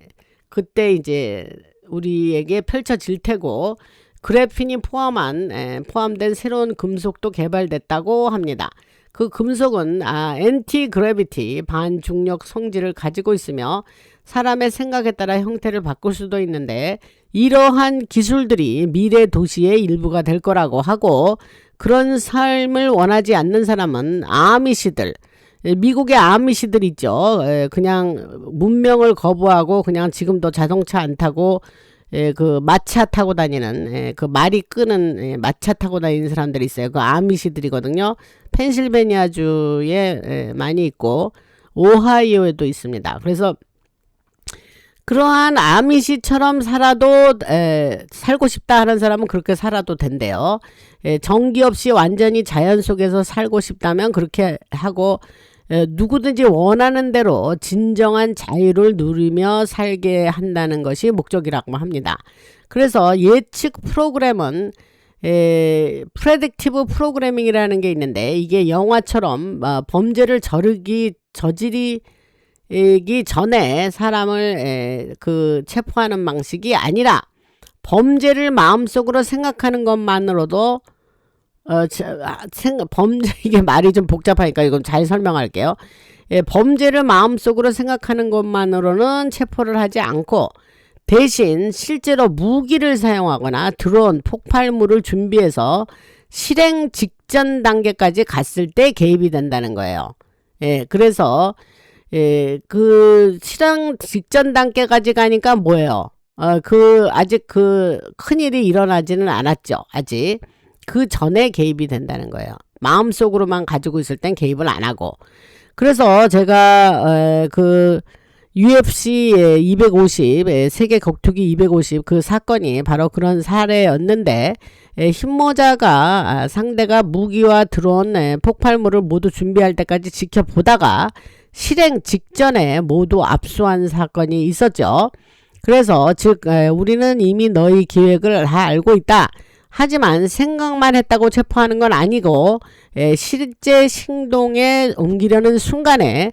그때 이제 우리에게 펼쳐질 테고, 그래핀이 포함된 새로운 금속도 개발됐다고 합니다. 그 금속은 엔티 그래비티 반중력 성질을 가지고 있으며 사람의 생각에 따라 형태를 바꿀 수도 있는데 이러한 기술들이 미래 도시의 일부가 될 거라고 하고, 그런 삶을 원하지 않는 사람은 아미시들, 미국의 아미시들 있죠. 그냥 문명을 거부하고 그냥 지금도 자동차 안 타고 그 마차 타고 다니는, 그 말이 끄는 마차 타고 다니는 사람들이 있어요. 그 아미시들이거든요. 펜실베니아주에 많이 있고 오하이오에도 있습니다. 그래서 그러한 아미시처럼 살아도 살고 싶다 하는 사람은 그렇게 살아도 된대요. 전기 없이 완전히 자연 속에서 살고 싶다면 그렇게 하고, 누구든지 원하는 대로 진정한 자유를 누리며 살게 한다는 것이 목적이라고 합니다. 그래서 예측 프로그램은 프레딕티브 프로그래밍이라는 게 있는데, 이게 영화처럼 범죄를 저지르기 전에 사람을 체포하는 방식이 아니라 범죄를 마음속으로 생각하는 것만으로도 이게 말이 좀 복잡하니까 이건 잘 설명할게요. 범죄를 마음속으로 생각하는 것만으로는 체포를 하지 않고, 대신 실제로 무기를 사용하거나 드론, 폭발물을 준비해서 실행 직전 단계까지 갔을 때 개입이 된다는 거예요. 그래서 그 실행 직전 단계까지 가니까 뭐예요? 아직 큰일이 일어나지는 않았죠. 아직. 그 전에 개입이 된다는 거예요. 마음속으로만 가지고 있을 땐 개입을 안 하고. 그래서 제가 UFC 250, 세계 격투기 250 그 사건이 바로 그런 사례였는데, 흰모자가 상대가 무기와 드론, 폭발물을 모두 준비할 때까지 지켜보다가 실행 직전에 모두 압수한 사건이 있었죠. 그래서 즉 우리는 이미 너희 계획을 다 알고 있다. 하지만 생각만 했다고 체포하는 건 아니고, 실제 행동에 옮기려는 순간에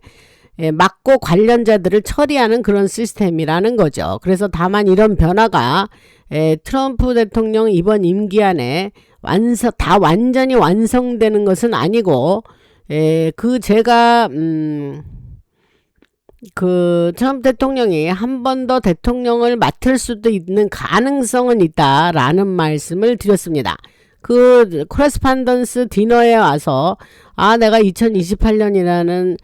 막고 관련자들을 처리하는 그런 시스템이라는 거죠. 그래서 다만 이런 변화가 트럼프 대통령 이번 임기 안에 다 완전히 완성되는 것은 아니고, 제가 트럼프 대통령이 한 번 더 대통령을 맡을 수도 있는 가능성은 있다라는 말씀을 드렸습니다. 그 코레스판던스 디너에 와서 내가 2028년이라는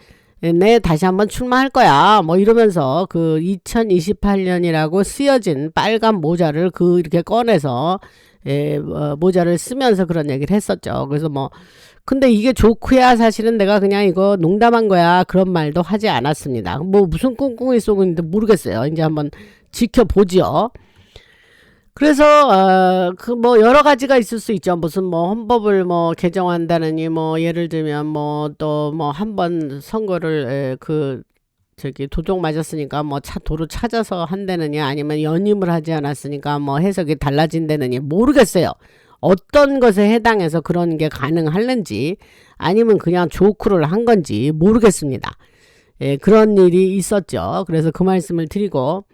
다시 한번 출마할 거야 뭐 이러면서 그 2028년이라고 쓰여진 빨간 모자를 이렇게 꺼내서 모자를 쓰면서 그런 얘기를 했었죠. 그래서 근데 이게 조크야, 사실은 내가 그냥 이거 농담한 거야, 그런 말도 하지 않았습니다. 무슨 꿍꿍이 쏘고 있는데 모르겠어요. 이제 한번 지켜보죠. 그래서 여러 가지가 있을 수 있죠. 무슨 헌법을 개정한다느니, 예를 들면 또 한 번 선거를 도둑 맞았으니까 도로 찾아서 한다느니, 아니면 연임을 하지 않았으니까 해석이 달라진다느니, 모르겠어요. 어떤 것에 해당해서 그런 게 가능할는지, 아니면 그냥 조크를 한 건지 모르겠습니다. 그런 일이 있었죠. 그래서 그 말씀을 드리고,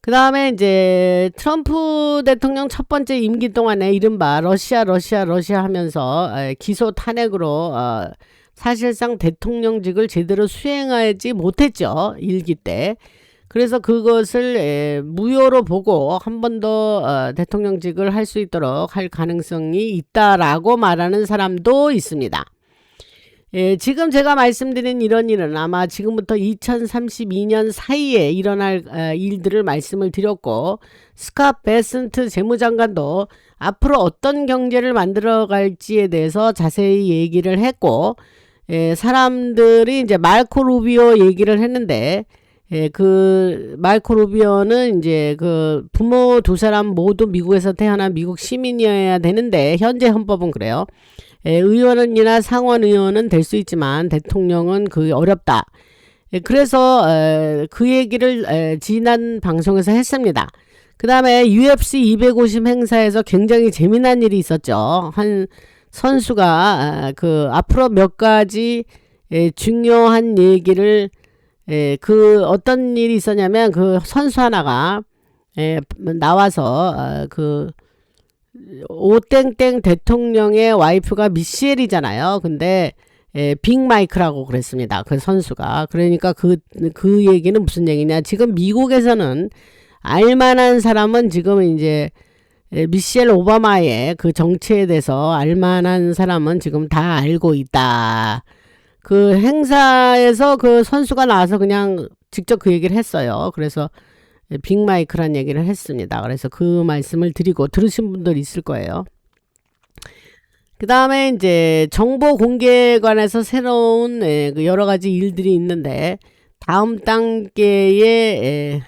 그 다음에 이제 트럼프 대통령 첫 번째 임기 동안에 이른바 러시아 하면서 기소 탄핵으로 사실상 대통령직을 제대로 수행하지 못했죠. 일기 때. 그래서 그것을 무효로 보고 한 번 더 대통령직을 할 수 있도록 할 가능성이 있다라고 말하는 사람도 있습니다. 지금 제가 말씀드린 이런 일은 아마 지금부터 2032년 사이에 일어날 일들을 말씀을 드렸고, 스캇 베센트 재무장관도 앞으로 어떤 경제를 만들어 갈지에 대해서 자세히 얘기를 했고, 사람들이 이제 마르코 루비오 얘기를 했는데, 그 마르코 루비오는 이제 부모 두 사람 모두 미국에서 태어난 미국 시민이어야 되는데, 현재 헌법은 그래요. 의원이나 상원 의원은 될 수 있지만 대통령은 그게 어렵다. 그래서 그 얘기를 지난 방송에서 했습니다. 그 다음에 UFC 250 행사에서 굉장히 재미난 일이 있었죠. 한 선수가 앞으로 몇 가지 중요한 얘기를, 어떤 일이 있었냐면, 선수 하나가 나와서 오땡땡 대통령의 와이프가 미셸이잖아요. 근데 빅 마이크라고 그랬습니다. 그 선수가. 그러니까 그 얘기는 무슨 얘기냐. 지금 미국에서는 알만한 사람은 지금 이제 미셸 오바마의 그 정치에 대해서 알만한 사람은 지금 다 알고 있다. 그 행사에서 그 선수가 나와서 그냥 직접 그 얘기를 했어요. 그래서 빅마이크란 얘기를 했습니다. 그래서 그 말씀을 드리고 들으신 분들 있을 거예요. 그 다음에 이제 정보 공개에 관해서 새로운 그 여러 가지 일들이 있는데 다음 단계의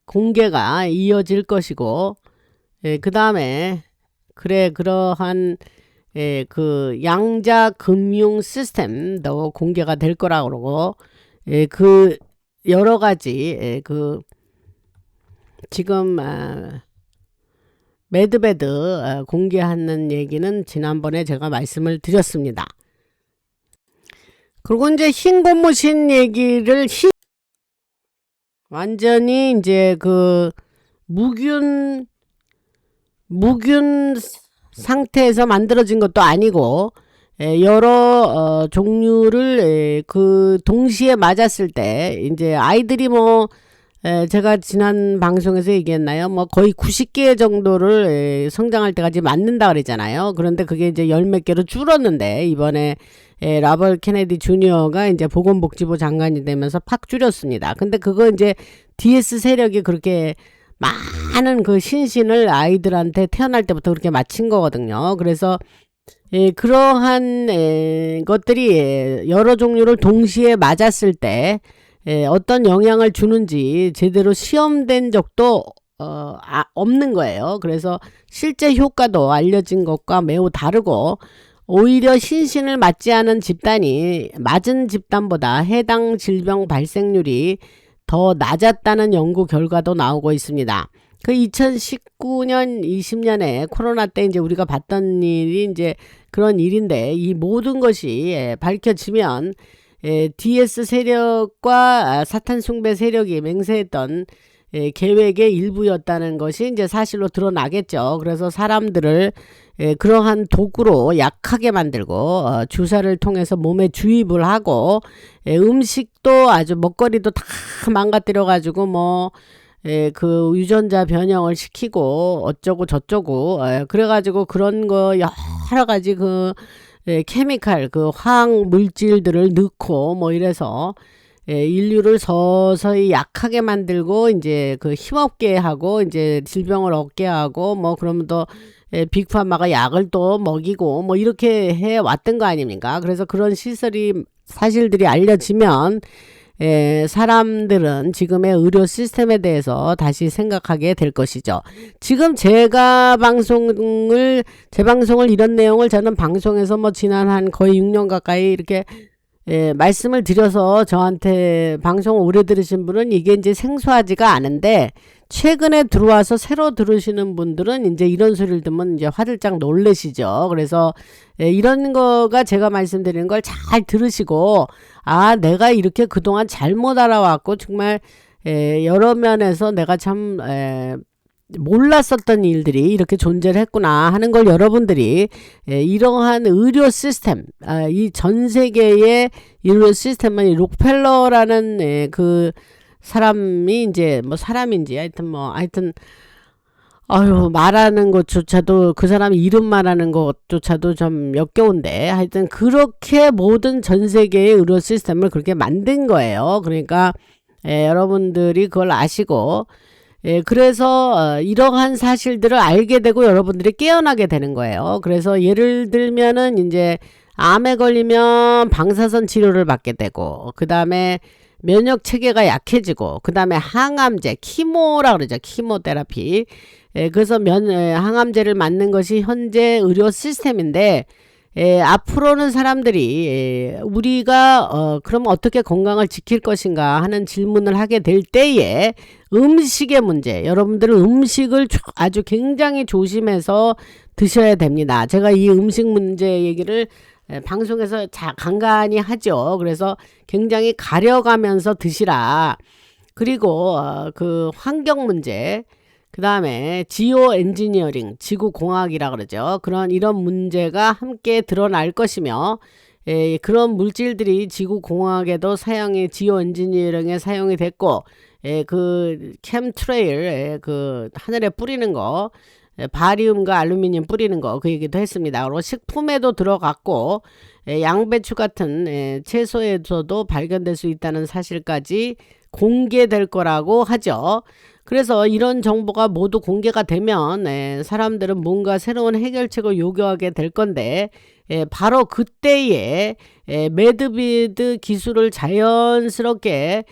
공개가 이어질 것이고, 그 다음에 그러한 그 양자 금융 시스템도 공개가 될 거라고 그러고, 그 여러 가지 그 지금 매드베드 공개하는 얘기는 지난번에 제가 말씀을 드렸습니다. 그리고 이제 흰 고무신 얘기를 완전히 이제 그 무균 상태에서 만들어진 것도 아니고 여러 종류를 그 동시에 맞았을 때 이제 아이들이 뭐 제가 지난 방송에서 얘기했나요? 뭐 거의 90개 정도를 성장할 때까지 맞는다 그랬잖아요. 그런데 그게 이제 열 몇 개로 줄었는데 이번에 라벌 케네디 주니어가 이제 보건복지부 장관이 되면서 팍 줄였습니다. 근데 그거 이제 DS 세력이 그렇게 많은 그 신신을 아이들한테 태어날 때부터 그렇게 맞힌 거거든요. 그래서 그러한 것들이 여러 종류를 동시에 맞았을 때 어떤 영향을 주는지 제대로 시험된 적도 없는 거예요. 그래서 실제 효과도 알려진 것과 매우 다르고, 오히려 신신을 맞지 않은 집단이 맞은 집단보다 해당 질병 발생률이 더 낮았다는 연구 결과도 나오고 있습니다. 그 2019년 20년에 코로나 때 이제 우리가 봤던 일이 이제 그런 일인데, 이 모든 것이 밝혀지면 DS 세력과 사탄 숭배 세력이 맹세했던 계획의 일부였다는 것이 이제 사실로 드러나겠죠. 그래서 사람들을 그러한 도구로 약하게 만들고 주사를 통해서 몸에 주입을 하고 음식도 아주 먹거리도 다 망가뜨려 가지고 뭐 그 유전자 변형을 시키고 어쩌고 저쩌고 그래 가지고 그런 거 여러 가지 그 케미칼 그 화학 물질들을 넣고 뭐 이래서 인류를 서서히 약하게 만들고 이제 그 힘없게 하고 이제 질병을 얻게 하고 뭐 그러면 또 빅파마가 약을 또 먹이고 뭐 이렇게 해 왔던 거 아닙니까? 그래서 그런 사실들이 알려지면 사람들은 지금의 의료 시스템에 대해서 다시 생각하게 될 것이죠. 지금 제 방송을 이런 내용을 저는 방송에서 뭐 지난 한 거의 6년 가까이 이렇게 말씀을 드려서 저한테 방송 오래 들으신 분은 이게 이제 생소하지가 않은데, 최근에 들어와서 새로 들으시는 분들은 이제 이런 소리를 듣면 이제 화들짝 놀라시죠. 그래서 이런 거가 제가 말씀드리는 걸 잘 들으시고, 내가 이렇게 그동안 잘못 알아왔고 정말 여러 면에서 내가 참 몰랐었던 일들이 이렇게 존재를 했구나 하는 걸 여러분들이 이러한 의료 시스템, 이 전 세계의 의료 시스템은 록펠러라는 그 사람이 이제 뭐 사람인지 하여튼 말하는 것조차도 그 사람 이름 말하는 것조차도 좀 역겨운데, 하여튼 그렇게 모든 전 세계의 의료 시스템을 그렇게 만든 거예요. 그러니까 여러분들이 그걸 아시고 그래서 이러한 사실들을 알게 되고 여러분들이 깨어나게 되는 거예요. 그래서 예를 들면은 이제 암에 걸리면 방사선 치료를 받게 되고, 그 다음에 면역 체계가 약해지고, 그 다음에 항암제, 키모라 그러죠. 키모테라피. 그래서 항암제를 맞는 것이 현재 의료 시스템인데, 앞으로는 사람들이 우리가 그럼 어떻게 건강을 지킬 것인가 하는 질문을 하게 될 때에 음식의 문제, 여러분들은 음식을 아주 굉장히 조심해서 드셔야 됩니다. 제가 이 음식 문제 얘기를 방송에서 간간히 하죠. 그래서 굉장히 가려가면서 드시라. 그리고 그 환경 문제, 그 다음에 지오 엔지니어링, 지구공학이라 그러죠. 이런 문제가 함께 드러날 것이며, 그런 물질들이 지구공학에도 지오 엔지니어링에 사용이 됐고, 그 캠트레일, 그 하늘에 뿌리는 거, 바리움과 알루미늄 뿌리는 거, 그 얘기도 했습니다. 그리고 식품에도 들어갔고, 양배추 같은 채소에서도 발견될 수 있다는 사실까지 공개될 거라고 하죠. 그래서 이런 정보가 모두 공개가 되면 사람들은 뭔가 새로운 해결책을 요구하게 될 건데, 바로 그때에 매드베드 기술을 자연스럽게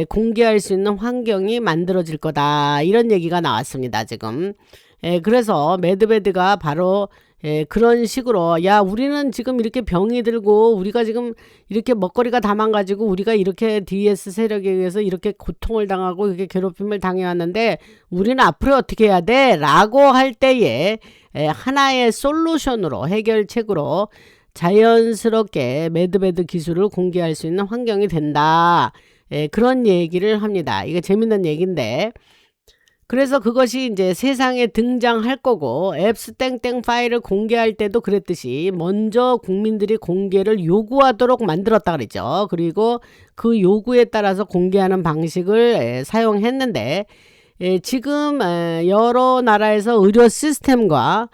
공개할 수 있는 환경이 만들어질 거다, 이런 얘기가 나왔습니다 지금. 그래서 매드베드가 바로 그런 식으로, 야, 우리는 지금 이렇게 병이 들고 우리가 지금 이렇게 먹거리가 다 망가지고 우리가 이렇게 DS 세력에 의해서 이렇게 고통을 당하고 이렇게 괴롭힘을 당해왔는데 우리는 앞으로 어떻게 해야 돼? 라고 할 때에 하나의 솔루션으로, 해결책으로 자연스럽게 매드베드 기술을 공개할 수 있는 환경이 된다, 그런 얘기를 합니다. 이게 재밌는 얘기인데, 그래서 그것이 이제 세상에 등장할 거고, 앱스 땡땡 파일을 공개할 때도 그랬듯이 먼저 국민들이 공개를 요구하도록 만들었다 그랬죠. 그리고 그 요구에 따라서 공개하는 방식을 사용했는데, 지금 여러 나라에서 의료 시스템과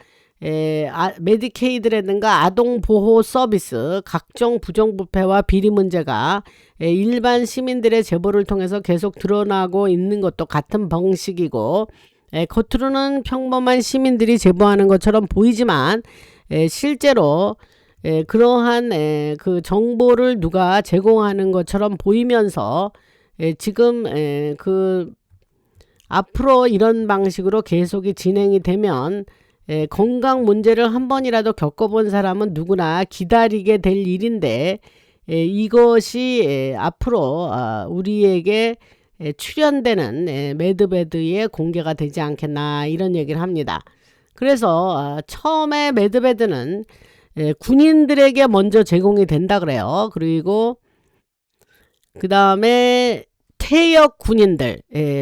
메디케이드라든가 아동보호 서비스, 각종 부정부패와 비리 문제가 일반 시민들의 제보를 통해서 계속 드러나고 있는 것도 같은 방식이고, 겉으로는 평범한 시민들이 제보하는 것처럼 보이지만 실제로 그러한 그 정보를 누가 제공하는 것처럼 보이면서 지금 그 앞으로 이런 방식으로 계속이 진행이 되면 건강 문제를 한 번이라도 겪어본 사람은 누구나 기다리게 될 일인데, 이것이 앞으로 우리에게 출연되는 매드베드의 공개가 되지 않겠나, 이런 얘기를 합니다. 그래서 처음에 매드베드는 군인들에게 먼저 제공이 된다 그래요. 그리고 그 다음에 퇴역 군인들,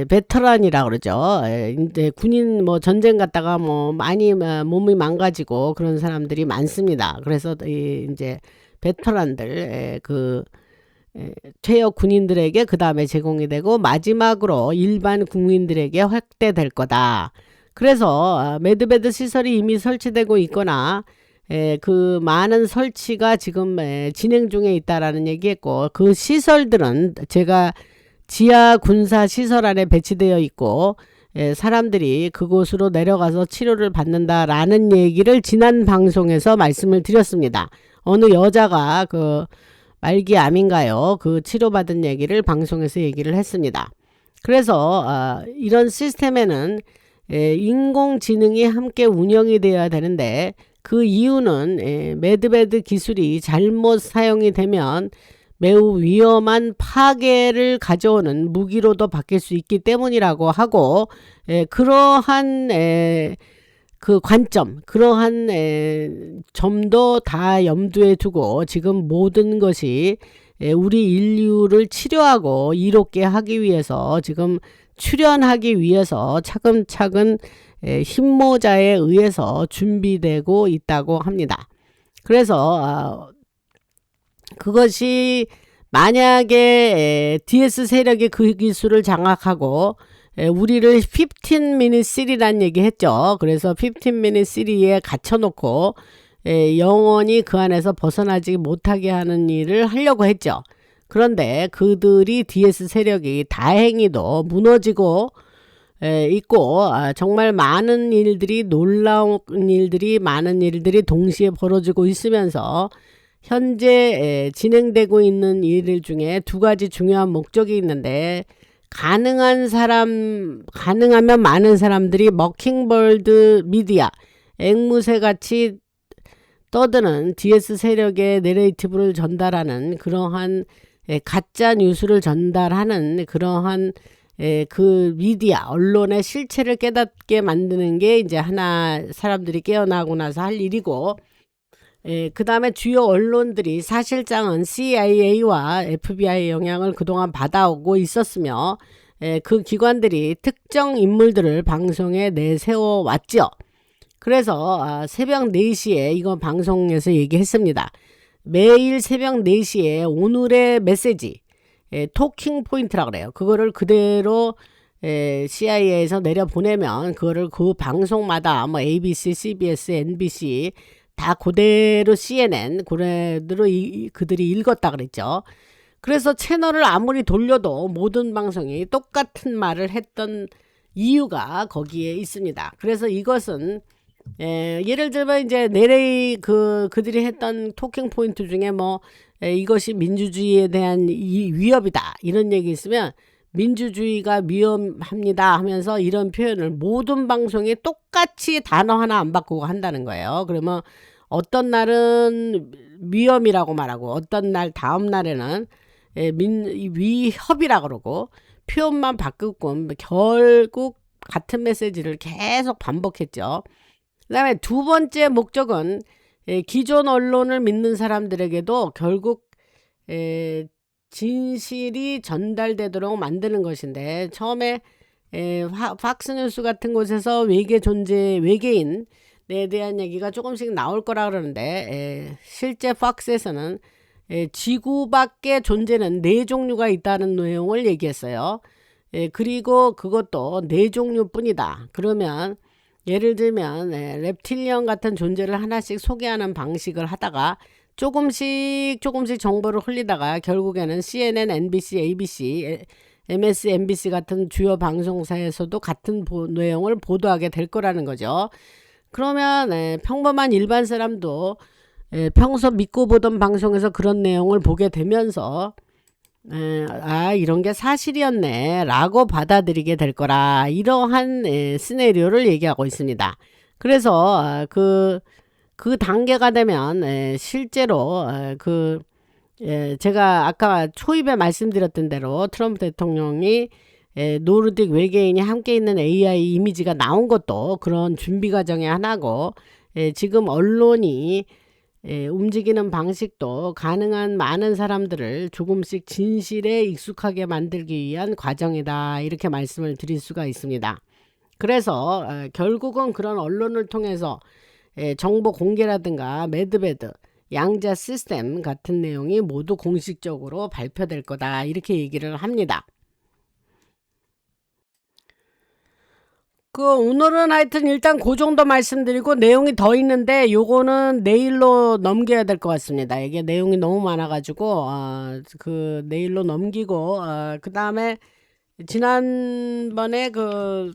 베테랑이라 그러죠. 이제 군인 전쟁 갔다가 많이 몸이 망가지고 그런 사람들이 많습니다. 그래서 이제 베테랑들, 퇴역 군인들에게 그 다음에 제공이 되고, 마지막으로 일반 국민들에게 확대될 거다. 그래서 매드베드 시설이 이미 설치되고 있거나 그 많은 설치가 지금 진행 중에 있다라는 얘기했고, 그 시설들은 제가 지하 군사 시설 안에 배치되어 있고, 사람들이 그곳으로 내려가서 치료를 받는다라는 얘기를 지난 방송에서 말씀을 드렸습니다. 어느 여자가 그 말기암인가요? 그 치료받은 얘기를 방송에서 얘기를 했습니다. 그래서 이런 시스템에는 인공지능이 함께 운영이 되어야 되는데, 그 이유는 매드베드 기술이 잘못 사용이 되면 매우 위험한 파괴를 가져오는 무기로도 바뀔 수 있기 때문이라고 하고, 그러한 그 관점, 그러한 점도 다 염두에 두고 지금 모든 것이 우리 인류를 치료하고 이롭게 하기 위해서, 지금 출현하기 위해서 차근차근 힘모자에 의해서 준비되고 있다고 합니다. 그래서 그것이 만약에 DS 세력이 그 기술을 장악하고 우리를 15minute city라는 얘기 했죠. 그래서 15minute city에 갇혀놓고 영원히 그 안에서 벗어나지 못하게 하는 일을 하려고 했죠. 그런데 그들이 DS 세력이 다행히도 무너지고 있고, 정말 많은 일들이, 놀라운 일들이, 많은 일들이 동시에 벌어지고 있으면서 현재 진행되고 있는 일 중에 두 가지 중요한 목적이 있는데, 가능하면 많은 사람들이 머킹버드 미디어, 앵무새같이 떠드는 DS 세력의 내레이티브를 전달하는 그러한 가짜 뉴스를 전달하는 그러한 그 미디어, 언론의 실체를 깨닫게 만드는 게 이제 하나 사람들이 깨어나고 나서 할 일이고, 그 다음에 주요 언론들이 사실상은 CIA와 FBI의 영향을 그동안 받아오고 있었으며, 그 기관들이 특정 인물들을 방송에 내세워 왔죠. 그래서 새벽 4시에 이거 방송에서 얘기했습니다. 매일 새벽 4시에 오늘의 메시지, 토킹 포인트라고 그래요. 그거를 그대로 CIA에서 내려보내면 그거를 그 방송마다 뭐 ABC, CBS, NBC 다 그대로 CNN 그대로 그들이 읽었다 그랬죠. 그래서 채널을 아무리 돌려도 모든 방송이 똑같은 말을 했던 이유가 거기에 있습니다. 그래서 이것은 예를 들면 이제 내레이 그들이 했던 토킹 포인트 중에 뭐 이것이 민주주의에 대한 위협이다 이런 얘기 있으면 민주주의가 위험합니다 하면서 이런 표현을 모든 방송이 똑같이 단어 하나 안 바꾸고 한다는 거예요. 그러면 어떤 날은 위험이라고 말하고 어떤 날 다음 날에는 위협이라 그러고 표현만 바꾸고 결국 같은 메시지를 계속 반복했죠. 그 다음에 두 번째 목적은 기존 언론을 믿는 사람들에게도 결국 진실이 전달되도록 만드는 것인데 처음에 팍스뉴스 같은 곳에서 외계인에 대한 얘기가 조금씩 나올 거라 그러는데 실제 팍스에서는 지구 밖에 존재는 4종류가 있다는 내용을 얘기했어요. 그리고 그것도 4종류뿐이다. 그러면 예를 들면 reptilian 같은 존재를 하나씩 소개하는 방식을 하다가 조금씩 정보를 흘리다가 결국에는 CNN, NBC, ABC, MSNBC 같은 주요 방송사에서도 같은 내용을 보도하게 될 거라는 거죠. 그러면 평범한 일반 사람도 평소 믿고 보던 방송에서 그런 내용을 보게 되면서 이런 게 사실이었네 라고 받아들이게 될 거라 이러한 시나리오를 얘기하고 있습니다. 그래서 그 단계가 되면 실제로 제가 아까 초입에 말씀드렸던 대로 트럼프 대통령이 노르딕 외계인이 함께 있는 AI 이미지가 나온 것도 그런 준비 과정의 하나고 지금 언론이 움직이는 방식도 가능한 많은 사람들을 조금씩 진실에 익숙하게 만들기 위한 과정이다 이렇게 말씀을 드릴 수가 있습니다. 그래서 결국은 그런 언론을 통해서 정보 공개라든가 매드베드, 양자 시스템 같은 내용이 모두 공식적으로 발표될 거다 이렇게 얘기를 합니다. 오늘은 하여튼 일단 그 정도 말씀드리고 내용이 더 있는데 요거는 내일로 넘겨야 될 것 같습니다. 이게 내용이 너무 많아가지고 내일로 넘기고 그 다음에 지난번에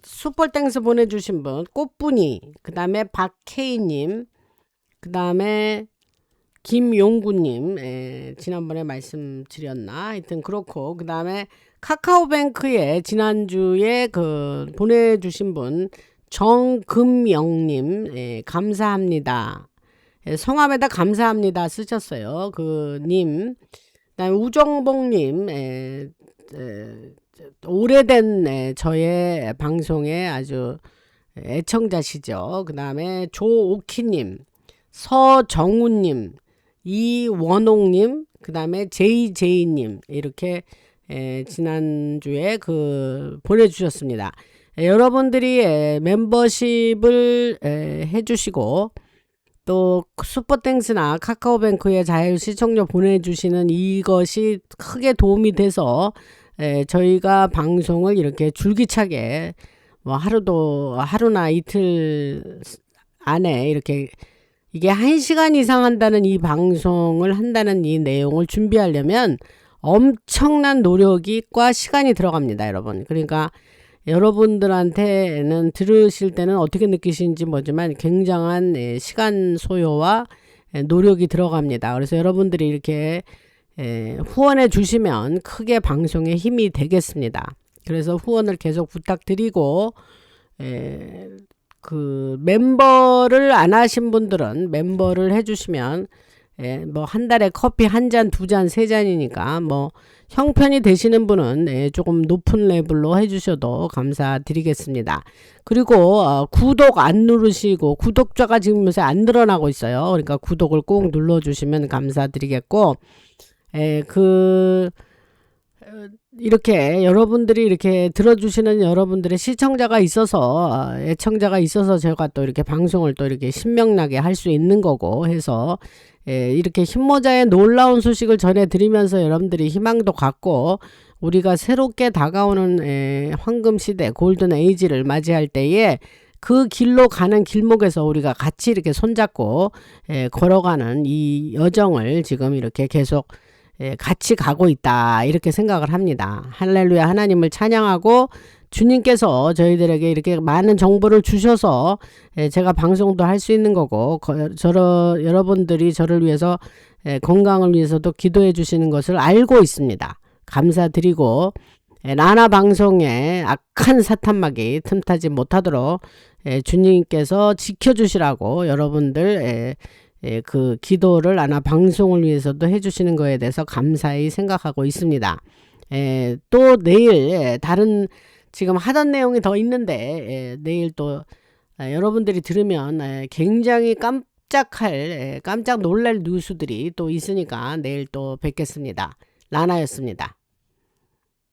슈퍼땡스 보내주신 분 꽃분이 그 다음에 박혜희님 그 다음에 김용구님 지난번에 말씀드렸나 하여튼 그렇고 그 다음에 카카오뱅크에 지난주에 보내주신 분 정금영님 감사합니다. 성함에다 감사합니다 쓰셨어요. 님 그다음에 우정봉님 오래된 저의 방송에 아주 애청자시죠. 그 다음에 조오키님 서정우님 이원옥님 그 다음에 JJ님 이렇게 지난주에 보내주셨습니다. 여러분들이 멤버십을 해주시고 또 슈퍼땡스나 카카오뱅크에 자유 시청료 보내주시는 이것이 크게 도움이 돼서 저희가 방송을 이렇게 줄기차게 뭐 하루나 이틀 안에 이렇게 이게 1시간 이상 한다는 이 방송을 한다는 이 내용을 준비하려면 엄청난 노력과 시간이 들어갑니다, 여러분. 그러니까 여러분들한테는 들으실 때는 어떻게 느끼시는지 모르지만 굉장한 시간 소요와 노력이 들어갑니다. 그래서 여러분들이 이렇게 후원해 주시면 크게 방송에 힘이 되겠습니다. 그래서 후원을 계속 부탁드리고 멤버를 안 하신 분들은 멤버를 해주시면 뭐 한 달에 커피 한 잔, 두 잔, 세 잔이니까 뭐 형편이 되시는 분은 조금 높은 레벨로 해주셔도 감사드리겠습니다. 그리고 구독 안 누르시고 구독자가 지금 요새 안 늘어나고 있어요. 그러니까 구독을 꼭 눌러주시면 감사드리겠고 이렇게 여러분들이 이렇게 들어주시는 여러분들의 시청자가 있어서 애청자가 있어서 제가 또 이렇게 방송을 또 이렇게 신명나게 할 수 있는 거고 해서 이렇게 흰모자의 놀라운 소식을 전해드리면서 여러분들이 희망도 갖고 우리가 새롭게 다가오는 황금 시대 골든 에이지를 맞이할 때에 그 길로 가는 길목에서 우리가 같이 이렇게 손잡고 걸어가는 이 여정을 지금 이렇게 계속 같이 가고 있다 이렇게 생각을 합니다. 할렐루야. 하나님을 찬양하고 주님께서 저희들에게 이렇게 많은 정보를 주셔서 제가 방송도 할 수 있는 거고 여러분들이 저를 위해서 건강을 위해서도 기도해 주시는 것을 알고 있습니다. 감사드리고 라나 방송에 악한 사탄막이 틈타지 못하도록 주님께서 지켜주시라고 여러분들 그 기도를 라나 방송을 위해서도 해주시는 거에 대해서 감사히 생각하고 있습니다. 또 내일 다른 지금 하던 내용이 더 있는데 내일 또 여러분들이 들으면 굉장히 깜짝 놀랄 뉴스들이 또 있으니까 내일 또 뵙겠습니다. 라나였습니다.